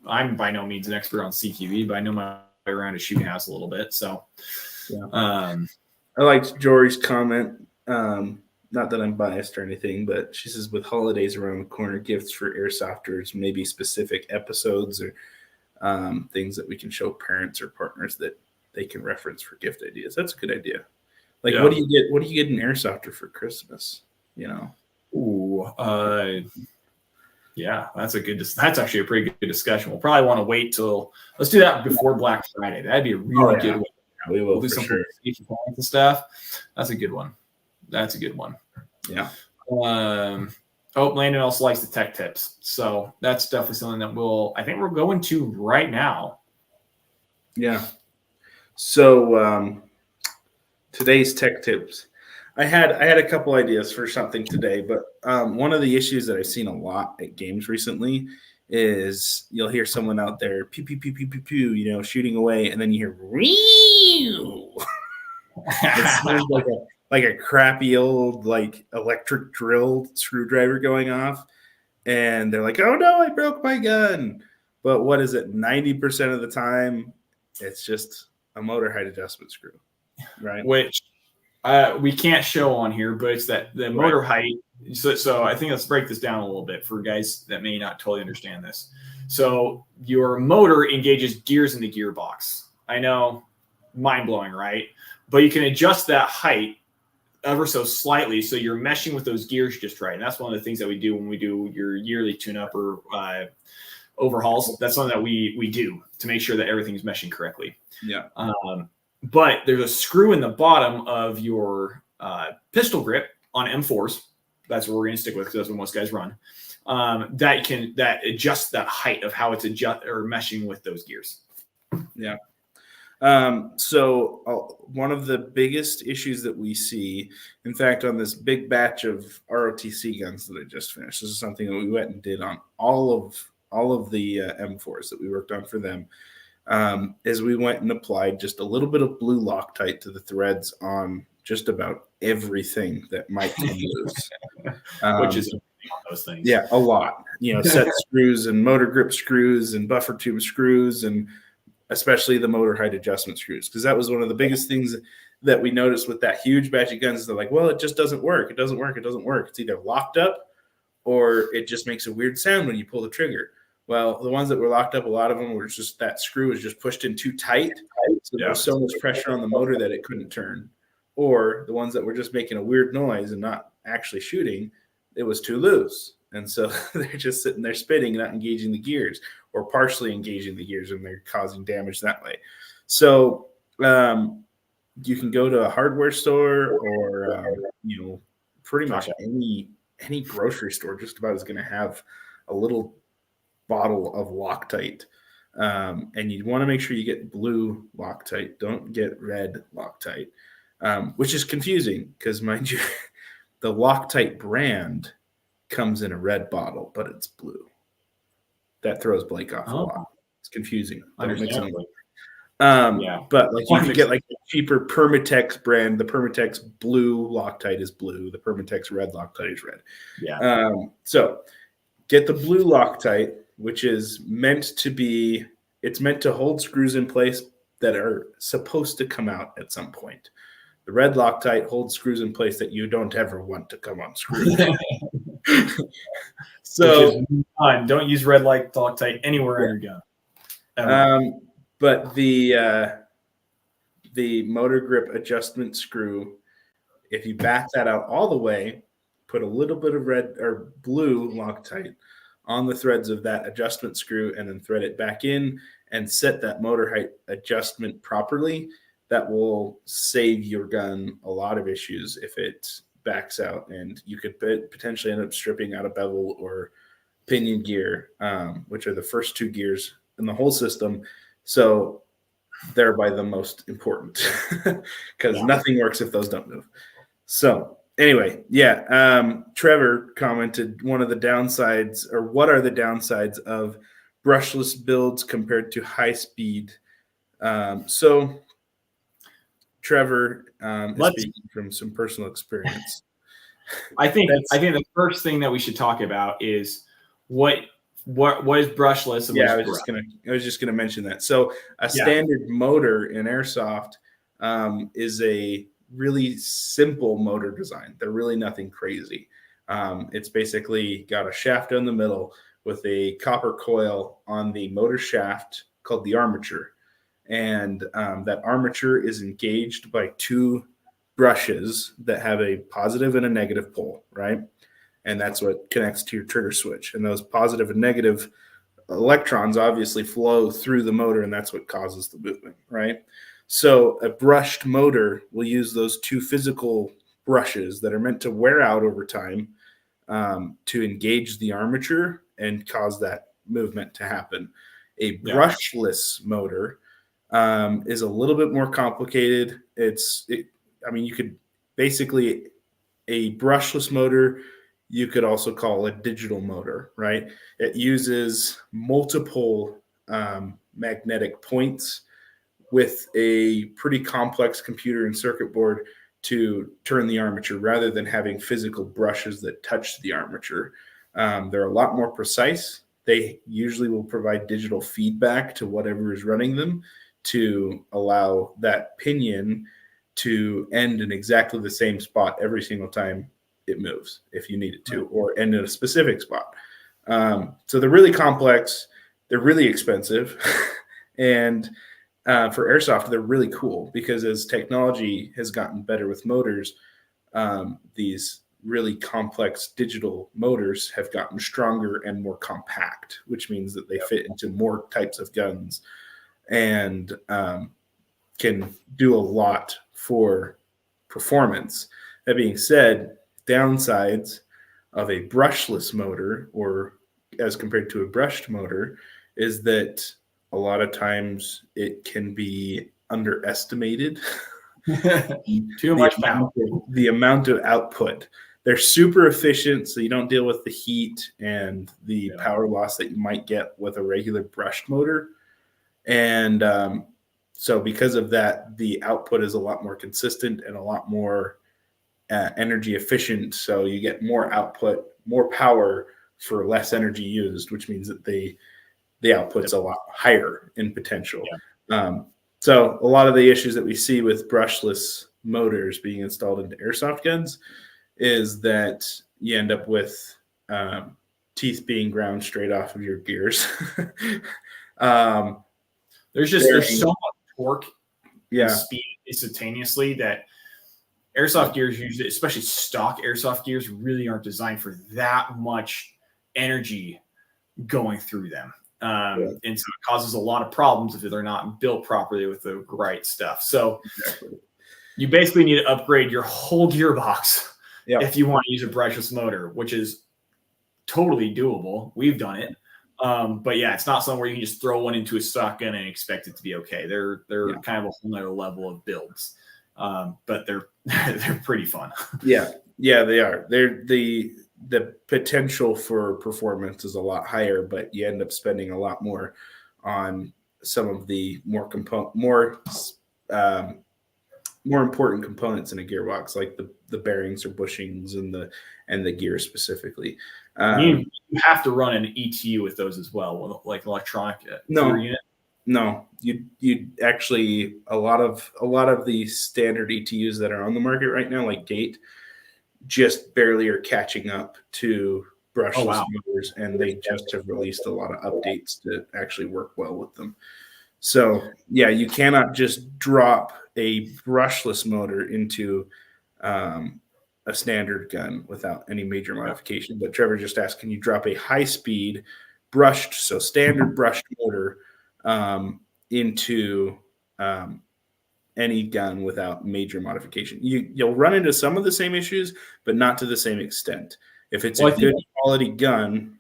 I'm by no means an expert on CQB, but I know my way around a shooting house a little bit. So, Yeah. I liked Jory's comment. Not that I'm biased or anything, but she says, with holidays around the corner, gifts for airsofters, maybe specific episodes or things that we can show parents or partners that they can reference for gift ideas. That's a good idea. Like, what do you get? What do you get an airsofter for Christmas? Ooh, yeah, that's actually a pretty good discussion. We'll probably want to wait till let's do that before Black Friday. That'd be a really good one. Yeah, we will do for some sure. And stuff. That's a good one. Yeah. Landon also likes the tech tips, so that's definitely something that I think we're going to right now. Yeah. So today's tech tips. I had a couple ideas for something today, but one of the issues that I've seen a lot at games recently is you'll hear someone out there pew pew pew pew pew pew, shooting away, and then you hear reew. It sounds like a crappy old electric drill screwdriver going off, and they're like, "Oh no, I broke my gun!" But what is it? 90% of the time, it's just a motor height adjustment screw, right? Which we can't show on here, but it's that the motor height. So I think let's break this down a little bit for guys that may not totally understand this. So your motor engages gears in the gearbox. I know, mind blowing, right? But you can adjust that height ever so slightly, so you're meshing with those gears just right. And that's one of the things that we do when we do your yearly tune-up or overhauls. That's something that we do to make sure that everything's meshing correctly. Yeah. But there's a screw in the bottom of your pistol grip on M4s. That's what we're going to stick with because that's what most guys run. That adjusts that height of how it's meshing with those gears. Yeah. So one of the biggest issues that we see, in fact, on this big batch of ROTC guns that I just finished, this is something that we went and did on all of the M4s that we worked on for them, is we went and applied just a little bit of blue Loctite to the threads on just about everything that might come loose. Which is those things. Yeah, a lot. Set screws and motor grip screws and buffer tube screws, and especially the motor height adjustment screws, because that was one of the biggest things that we noticed with that huge batch of guns. They're like, well, it just doesn't work. It doesn't work. It doesn't work. It's either locked up or it just makes a weird sound when you pull the trigger. Well, the ones that were locked up, a lot of them were just that screw was just pushed in too tight. So there was so much pressure on the motor that it couldn't turn. Or the ones that were just making a weird noise and not actually shooting, it was too loose. And so they're just sitting there spinning and not engaging the gears, or partially engaging the gears, and they're causing damage that way. So you can go to a hardware store or pretty much any grocery store just about is going to have a little bottle of Loctite. And you want to make sure you get blue Loctite. Don't get red Loctite, which is confusing because, mind you, the Loctite brand comes in a red bottle, but it's blue. That throws Blake off a lot. It's confusing. But you can get like a cheaper Permatex brand. The Permatex blue Loctite is blue. The Permatex red Loctite is red. Yeah. So get the blue Loctite, which is meant to hold screws in place that are supposed to come out at some point. The red Loctite holds screws in place that you don't ever want to come unscrewed. So don't use red Loctite anywhere in your gun. But the motor grip adjustment screw, if you back that out all the way, put a little bit of red or blue Loctite on the threads of that adjustment screw, and then thread it back in and set that motor height adjustment properly, that will save your gun a lot of issues if it backs out, and you could potentially end up stripping out a bevel or pinion gear, which are the first two gears in the whole system. So thereby the most important, because nothing works if those don't move. So anyway, Trevor commented one of the downsides, or what are the downsides of brushless builds compared to high speed. So Trevor is speaking from some personal experience. I think the first thing that we should talk about is what is brushless and what Yeah, is I was just gonna mention that. So a Yeah. standard motor in airsoft is a really simple motor design. They're really nothing crazy. It's basically got a shaft in the middle with a copper coil on the motor shaft called the armature, and that armature is engaged by two brushes that have a positive and a negative pole, right? And that's what connects to your trigger switch. And those positive and negative electrons obviously flow through the motor, and that's what causes the movement, right? So a brushed motor will use those two physical brushes that are meant to wear out over time to engage the armature and cause that movement to happen. A brushless motor is a little bit more complicated. I mean, you could basically a brushless motor you could also call a digital motor, right? It uses multiple magnetic points with a pretty complex computer and circuit board to turn the armature rather than having physical brushes that touch the armature. They're a lot more precise. They usually will provide digital feedback to whatever is running them to allow that pinion to end in exactly the same spot every single time it moves if you need it to, or end in a specific spot. So they're really complex. They're really expensive. And for airsoft, they're really cool because as technology has gotten better with motors, these really complex digital motors have gotten stronger and more compact, which means that they fit into more types of guns and can do a lot for performance. That being said, downsides of a brushless motor, or as compared to a brushed motor, is that a lot of times it can be underestimated. Too much power. The amount of output. They're super efficient, so you don't deal with the heat and the power loss that you might get with a regular brushed motor. And so because of that, the output is a lot more consistent and a lot more energy efficient. So you get more output, more power for less energy used, which means that the output's a lot higher in potential. So a lot of the issues that we see with brushless motors being installed into airsoft guns is that you end up with teeth being ground straight off of your gears. There's so much torque and speed instantaneously that airsoft gears usually, especially stock airsoft gears, really aren't designed for that much energy going through them. And so it causes a lot of problems if they're not built properly with the right stuff. So you basically need to upgrade your whole gearbox if you want to use a brushless motor, which is totally doable. We've done it. But yeah, it's not something where you can just throw one into a stock gun and expect it to be okay. They're kind of a whole nother level of builds. But they're pretty fun. Yeah, they are. The potential for performance is a lot higher, but you end up spending a lot more on some of the more important components in a gearbox, like the bearings or bushings and the gear specifically. You have to run an ETU with those as well, like electronic gear unit. No, you actually a lot of the standard ETUs that are on the market right now, like Gate, just barely are catching up to brushless motors, and they just have released a lot of updates to actually work well with them. So yeah, you cannot just drop a brushless motor into a standard gun without any major modification. But Trevor just asked, can you drop a high-speed brushed, so standard brushed motor into any gun without major modification? You'll run into some of the same issues, but not to the same extent. If it's a good quality gun,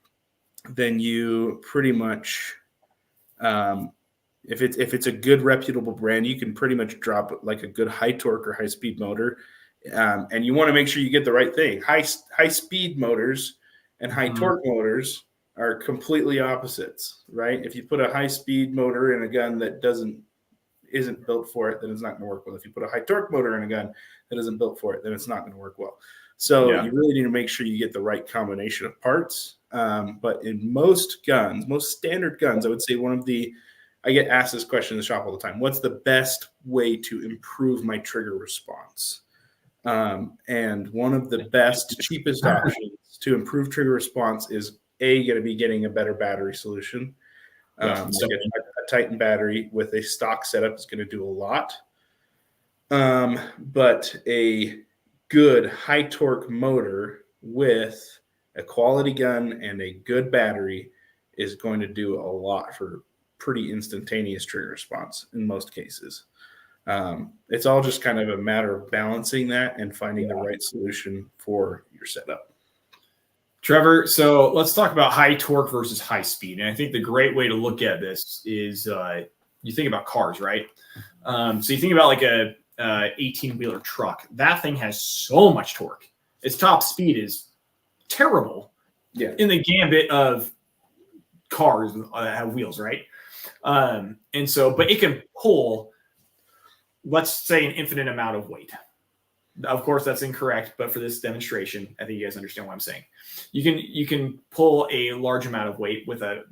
then you pretty much if it's a good reputable brand, you can pretty much drop like a good high torque or high speed motor. And you want to make sure you get the right thing. High speed motors and high torque motors are completely opposites, right? If you put a high speed motor in a gun that isn't built for it, then it's not going to work well. If you put a high torque motor in a gun that isn't built for it, then it's not going to work well. So you really need to make sure you get the right combination of parts. but in most standard guns, I would say I get asked this question in the shop all the time. What's the best way to improve my trigger response? And one of the best, cheapest options to improve trigger response is going to be getting a better battery solution. Like a Titan battery with a stock setup is going to do a lot. But a good high torque motor with a quality gun and a good battery is going to do a lot for pretty instantaneous trigger response in most cases. It's all just kind of a matter of balancing that and finding the right solution for your setup. Trevor, so let's talk about high torque versus high speed. And I think the great way to look at this is you think about cars, right? So you think about like a 18-wheeler truck. That thing has so much torque. Its top speed is terrible in the gambit of cars that have wheels, right? And so, but it can pull, let's say, an infinite amount of weight. Of course, that's incorrect, but for this demonstration, I think you guys understand what I'm saying. You can pull a large amount of weight with a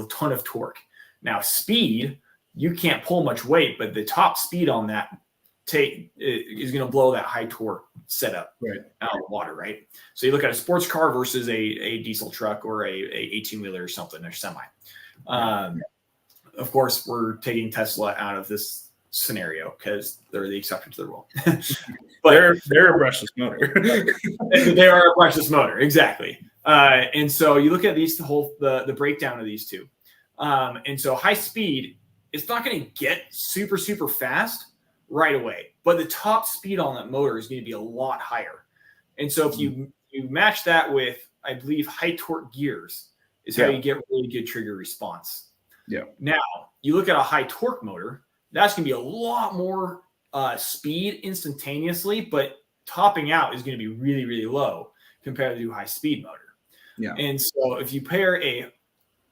ton of torque. Now, speed, you can't pull much weight, but the top speed on that is going to blow that high torque setup out of the water, right? So you look at a sports car versus a diesel truck or a 18-wheeler or something, or semi. Of course, we're taking Tesla out of this scenario because they're the exception to the rule. But they're a brushless motor. They are a brushless motor, exactly. And so you look at the breakdown of these two. And so high speed, it's not going to get super, super fast right away, but the top speed on that motor is going to be a lot higher. And so if you match that with, I believe, high torque gears is how you get really good trigger response. Yeah. Now you look at a high torque motor, that's going to be a lot more speed instantaneously, but topping out is going to be really, really low compared to a high speed motor. Yeah. And so if you pair a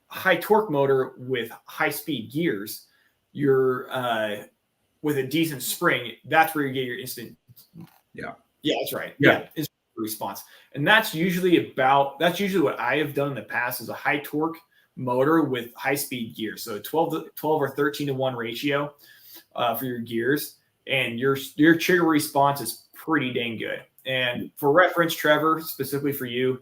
high torque motor with high speed gears, you're with a decent spring, that's where you get your instant. Yeah, that's right. Yeah, instant response. And that's usually what I have done in the past is a high torque motor with high speed gears. So 12 or 13 to 1 ratio for your gears, and your trigger response is pretty dang good. And for reference, Trevor, specifically for you,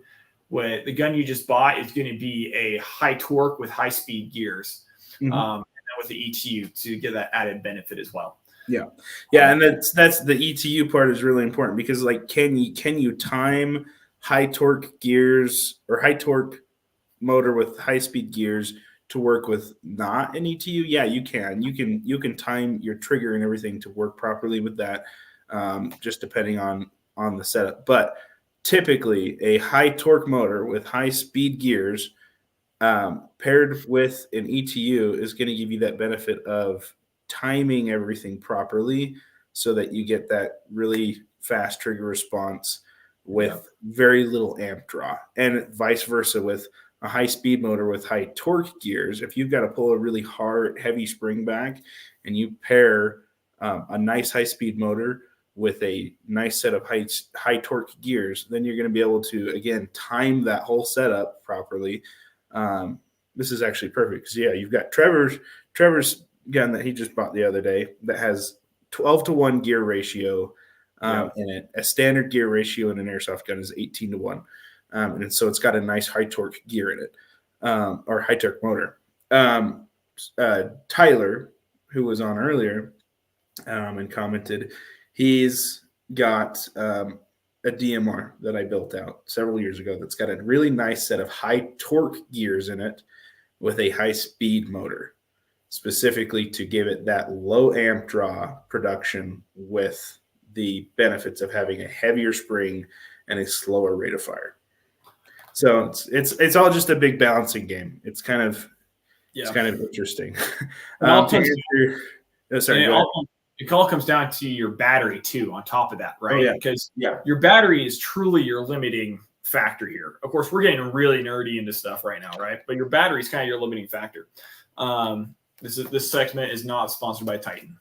with the gun you just bought is going to be a high torque with high speed gears. And with the ETU to get that added benefit as well. Yeah, and that's the ETU part is really important because like can you time high torque gears or high torque motor with high speed gears to work with not an ETU? Yeah, you can. You can time your trigger and everything to work properly with that, just depending on the setup. But typically, a high torque motor with high speed gears paired with an ETU is going to give you that benefit of timing everything properly so that you get that really fast trigger response with very little amp draw, and vice versa with a high speed motor with high torque gears. If you've got to pull a really hard, heavy spring back and you pair a nice high speed motor with a nice set of high torque gears, then you're going to be able to, again, time that whole setup properly. This is actually perfect because you've got Trevor's gun that he just bought the other day that has 12 to 1 gear ratio in it. A standard gear ratio in an airsoft gun is 18 to 1. And so it's got a nice high torque gear in it, or high torque motor. Tyler, who was on earlier and commented, he's got a DMR that I built out several years ago that's got a really nice set of high torque gears in it with a high speed motor, specifically to give it that low amp draw production with the benefits of having a heavier spring and a slower rate of fire. So it's all just a big balancing game. It's kind of interesting. It all comes down to your battery too. On top of that, right? Oh, yeah. Because your battery is truly your limiting factor here. Of course, we're getting really nerdy into stuff right now, right? But your battery is kind of your limiting factor. This segment is not sponsored by Titan.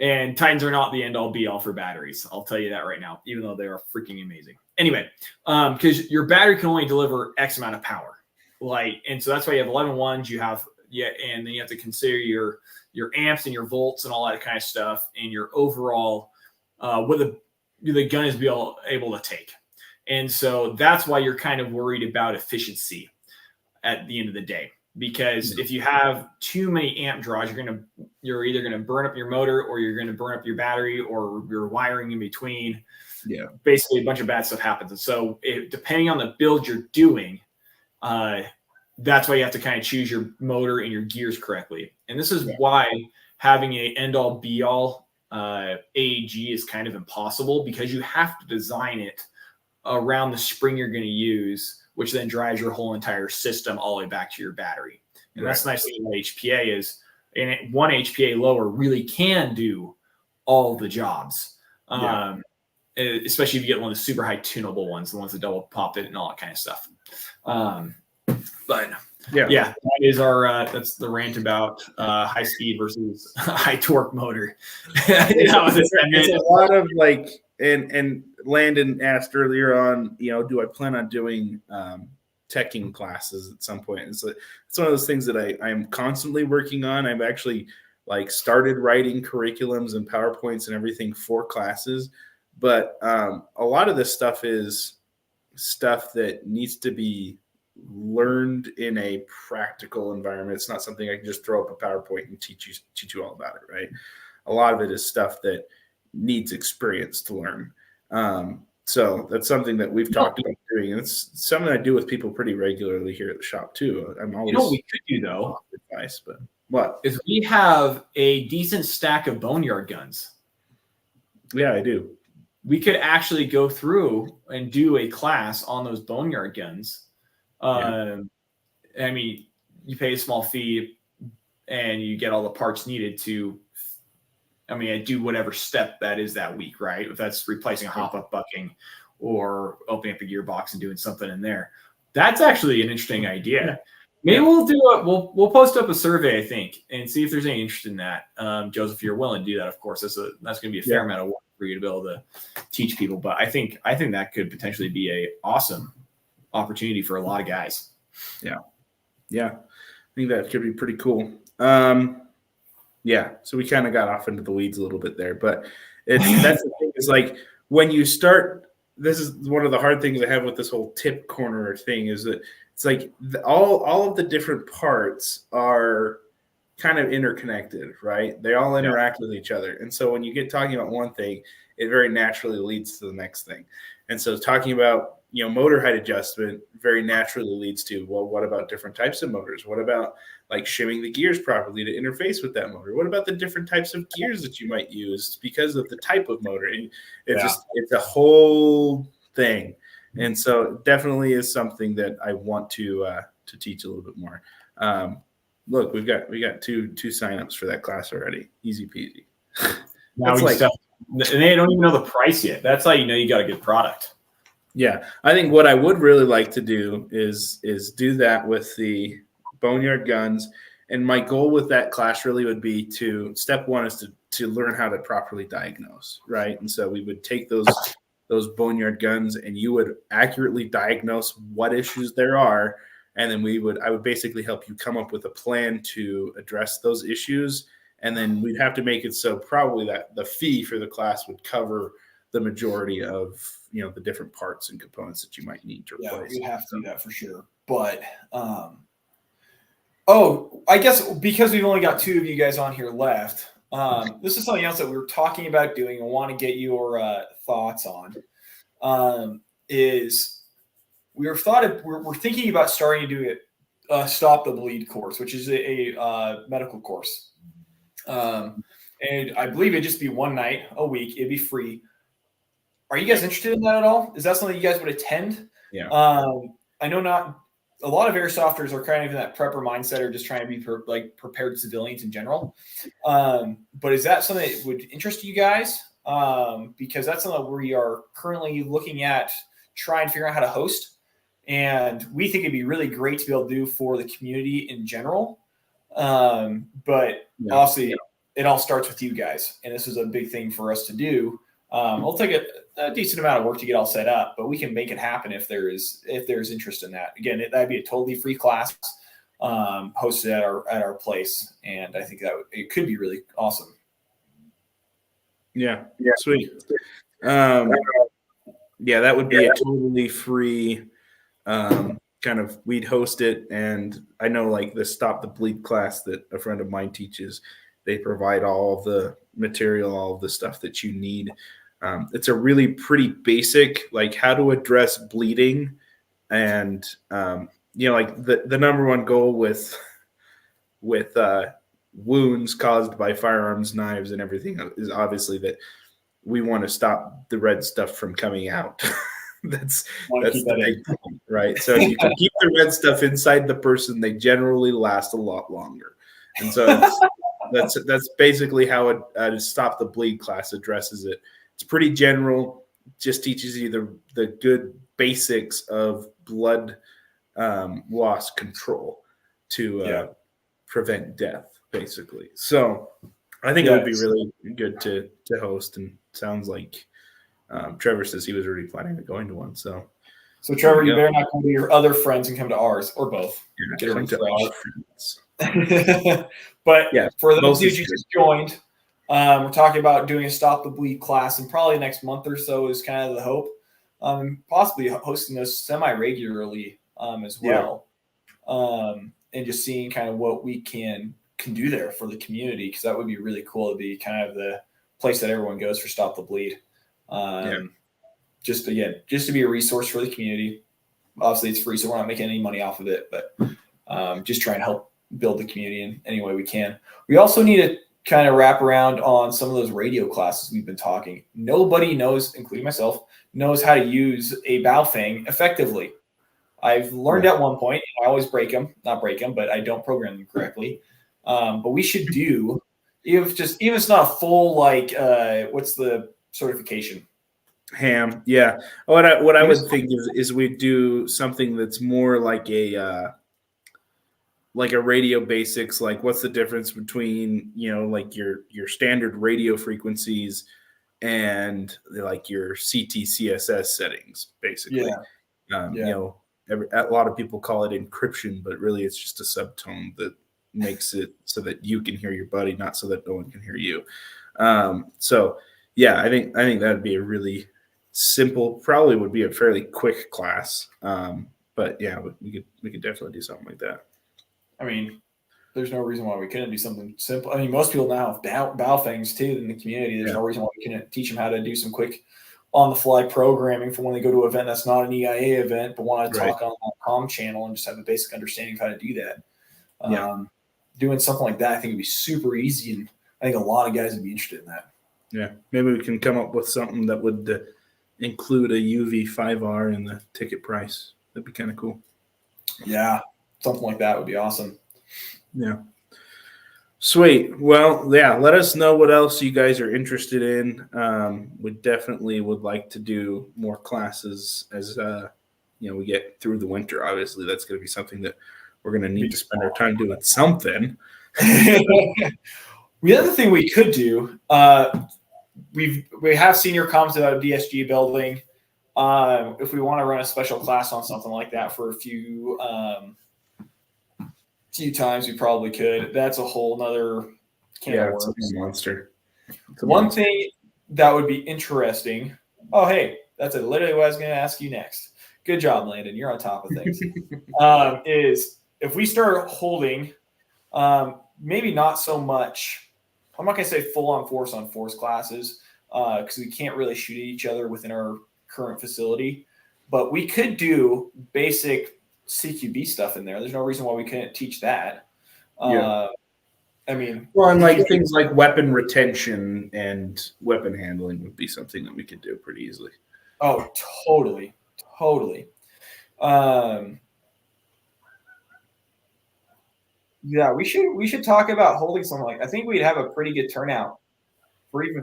And Titans are not the end all be all for batteries. I'll tell you that right now, even though they are freaking amazing. Anyway, because your battery can only deliver X amount of power. And so that's why you have 11 ones. You have, and then you have to consider your amps and your volts and all that kind of stuff, and your overall what the gun is able to take. And so that's why you're kind of worried about efficiency at the end of the day. Because if you have too many amp draws, you're either going to burn up your motor, or you're going to burn up your battery, or your wiring in between. Yeah. Basically, a bunch of bad stuff happens. And so depending on the build you're doing, that's why you have to kind of choose your motor and your gears correctly. And this is why having a end-all be-all AEG is kind of impossible, because you have to design it around the spring you're going to use, which then drives your whole entire system all the way back to your battery. And that's the nice thing about HPA is, and one HPA lower really can do all the jobs. Especially if you get one of the super high tunable ones, the ones that double pop it and all that kind of stuff. But that is that's the rant about high speed versus high torque motor. It's a lot of and Landon asked earlier on, do I plan on doing teching classes at some point? And so it's one of those things that I am constantly working on. I've actually started writing curriculums and PowerPoints and everything for classes, but a lot of this stuff is stuff that needs to be learned in a practical environment. It's not something I can just throw up a PowerPoint and teach you all about it, right? A lot of it is stuff that needs experience to learn. So that's something that we've talked about doing, and it's something I do with people pretty regularly here at the shop too. I'm always, what we could do though, advice, but what is we have a decent stack of boneyard guns. Yeah, I do. We could actually go through and do a class on those boneyard guns. I mean, you pay a small fee and you get all the parts needed to, do whatever step that is that week, right? If that's replacing a hop-up bucking or opening up a gearbox and doing something in there. That's actually an interesting idea. Maybe we'll do we'll post up a survey, I think, and see if there's any interest in that. Joseph, if you're willing to do that, of course, that's going to be a fair amount of work for you to be able to teach people. But I think that could potentially be a awesome opportunity for a lot of guys. Yeah. I think that could be pretty cool. So we kind of got off into the weeds a little bit there, but that's the thing is when you start, this is one of the hard things I have with this whole tip corner thing is that it's all of the different parts are kind of interconnected, right? They all interact with each other. And so when you get talking about one thing, it very naturally leads to the next thing. And so talking about, motor height adjustment very naturally leads to, well, what about different types of motors? What about shimming the gears properly to interface with that motor? What about the different types of gears that you might use because of the type of motor? And it's a whole thing. And so it definitely is something that I want to teach a little bit more. Look, we got two signups for that class already. Easy peasy. Now and they don't even know the price yet. That's how you got a good product. Yeah, I think what I would really like to do is do that with the boneyard guns. And my goal with that class really would be step one is to learn how to properly diagnose, right? And so we would take those boneyard guns and you would accurately diagnose what issues there are. And then I would basically help you come up with a plan to address those issues. And then we'd have to make it so probably that the fee for the class would cover the majority of, the different parts and components that you might need to replace. Yeah, we have to do that for sure. But, I guess because we've only got two of you guys on here left, this is something else that we were talking about doing and want to get your thoughts on. Is we're thinking about starting to do a Stop the Bleed course, which is a medical course. And I believe it'd just be one night a week. It'd be free. Are you guys interested in that at all? Is that something you guys would attend? Yeah. I know not a lot of airsofters are kind of in that prepper mindset or just trying to be prepared civilians in general. But is that something that would interest you guys? Because that's something that we are currently looking at trying to figure out how to host. And we think it'd be really great to be able to do for the community in general. But obviously it all starts with you guys, and this is a big thing for us to do. It'll take a decent amount of work to get all set up, but we can make it happen if there's interest in that. Again, that'd be a totally free class hosted at our place, and I think it could be really awesome. Yeah, sweet. Yeah, that would be a totally free kind of, we'd host it. And I know like the Stop the Bleed class that a friend of mine teaches, they provide all of the material, all of the stuff that you need. It's a really pretty basic, like how to address bleeding. And, like the number one goal with wounds caused by firearms, knives, and everything is obviously that we want to stop the red stuff from coming out. that's the big thing, right? So if you can keep the red stuff inside the person, they generally last a lot longer. And so that's basically how a Stop the Bleed class addresses it. It's pretty general, just teaches you the good basics of blood loss control to prevent death, basically. So I think it would be really good to host, and sounds like Trevor says he was already planning on going to one. So Trevor, you better not come to your other friends and come to ours, or both. Come to our friends. But for those of you who just joined, we're talking about doing a Stop the Bleed class, and probably next month or so is kind of the hope. Possibly hosting this semi-regularly as well, and just seeing kind of what we can do there for the community, because that would be really cool to be kind of the place that everyone goes for Stop the Bleed. Just to be a resource for the community. Obviously it's free, so we're not making any money off of it, but just trying to help build the community in any way we can. We also need to kind of wrap around on some of those radio classes we've been talking. Nobody knows, including myself, knows how to use a Baofeng effectively. I've learned at one point, I always not break them, but I don't program them correctly. But we should do, even if it's not a full, like, what's the certification? Ham. Yeah. What I would think is we do something that's more like a radio basics, like what's the difference between, like your standard radio frequencies and like your CT CSS settings, basically. A lot of people call it encryption, but really it's just a subtone that makes it so that you can hear your buddy, not so that no one can hear you. I think that'd be a really simple, probably would be a fairly quick class. But yeah, we could definitely do something like that. I mean, there's no reason why we couldn't do something simple. I mean, most people now have Baofengs too in the community. There's no reason why we couldn't teach them how to do some quick on-the-fly programming for when they go to an event that's not an EIA event, but want to talk on a comm channel and just have a basic understanding of how to do that. Doing something like that, I think would be super easy, and I think a lot of guys would be interested in that. Yeah, maybe we can come up with something that would include a UV5R in the ticket price. That'd be kind of cool. Yeah, something like that would be awesome. Yeah. Sweet. Well, yeah, let us know what else you guys are interested in. We definitely would like to do more classes as we get through the winter. Obviously, that's going to be something that we're going to need to spend our time doing something. The other thing we could do, we have senior comms at a DSG building. If we want to run a special class on something like that for a few times, we probably could. That's a whole nother can of worms. It's a monster. One thing that would be interesting. Oh, hey, that's literally what I was going to ask you next. Good job, Landon. You're on top of things. Is if we start holding, maybe not so much. I'm not going to say full-on force classes because we can't really shoot at each other within our current facility. But we could do basic CQB stuff in there. There's no reason why we couldn't teach that. And like things like weapon retention and weapon handling would be something that we could do pretty easily. Oh, totally. We should talk about holding something like. I think we'd have a pretty good turnout for even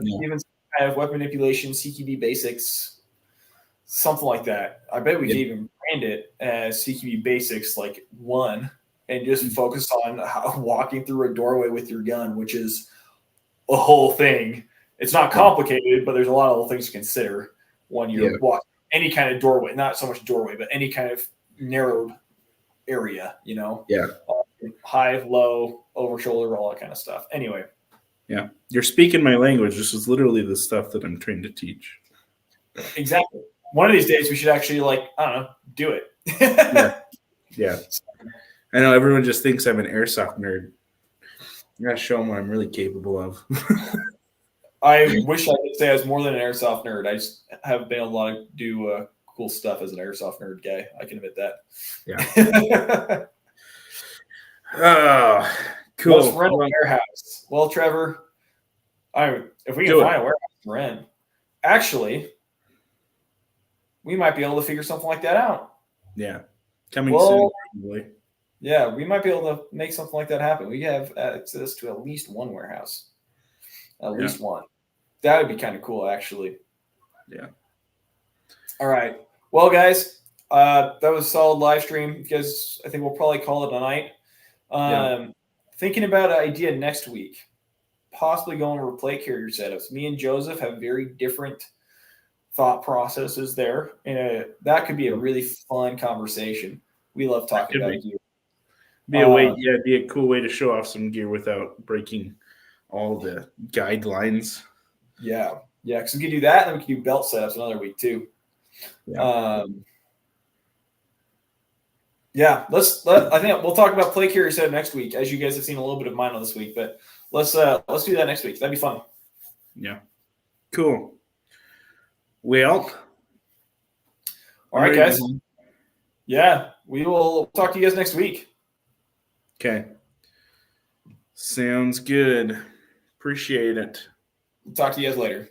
kind of weapon manipulation, CQB basics, something like that. I bet we could even brand it as CQB basics like 1 and just focus on walking through a doorway with your gun, which is a whole thing. It's not complicated, but there's a lot of little things to consider when you're walking any kind of doorway, not so much doorway, but any kind of narrowed area, Yeah. High, low, over shoulder, all that kind of stuff. Anyway. Yeah. You're speaking my language. This is literally the stuff that I'm trained to teach. Exactly. One of these days we should actually do it. Yeah. I know everyone just thinks I'm an airsoft nerd. I gotta show them what I'm really capable of. I wish I could say I was more than an airsoft nerd. I just have been able to do cool stuff as an airsoft nerd guy. I can admit that. Yeah. Oh, cool. Let's rent a warehouse. Well, Trevor, if we can find a warehouse to rent, actually, we might be able to figure something like that out. Yeah. Coming soon, probably. Yeah, we might be able to make something like that happen. We have access to at least one warehouse. At least one. That would be kind of cool, actually. Yeah. All right. Well, guys, that was a solid live stream. Because I think we'll probably call it a night. Thinking about an idea next week, possibly going over play carrier setups. Me and Joseph have very different thought processes there, and that could be a really fun conversation. We love talking about gear. Be a cool way to show off some gear without breaking all the guidelines. Yeah, because we can do that, and then we can do belt setups another week too. I think we'll talk about play carrier setup next week, as you guys have seen a little bit of mine on this week. But let's do that next week. That'd be fun. Yeah, cool. Well, all right, guys. Yeah, we will talk to you guys next week. Okay. Sounds good. Appreciate it. Talk to you guys later.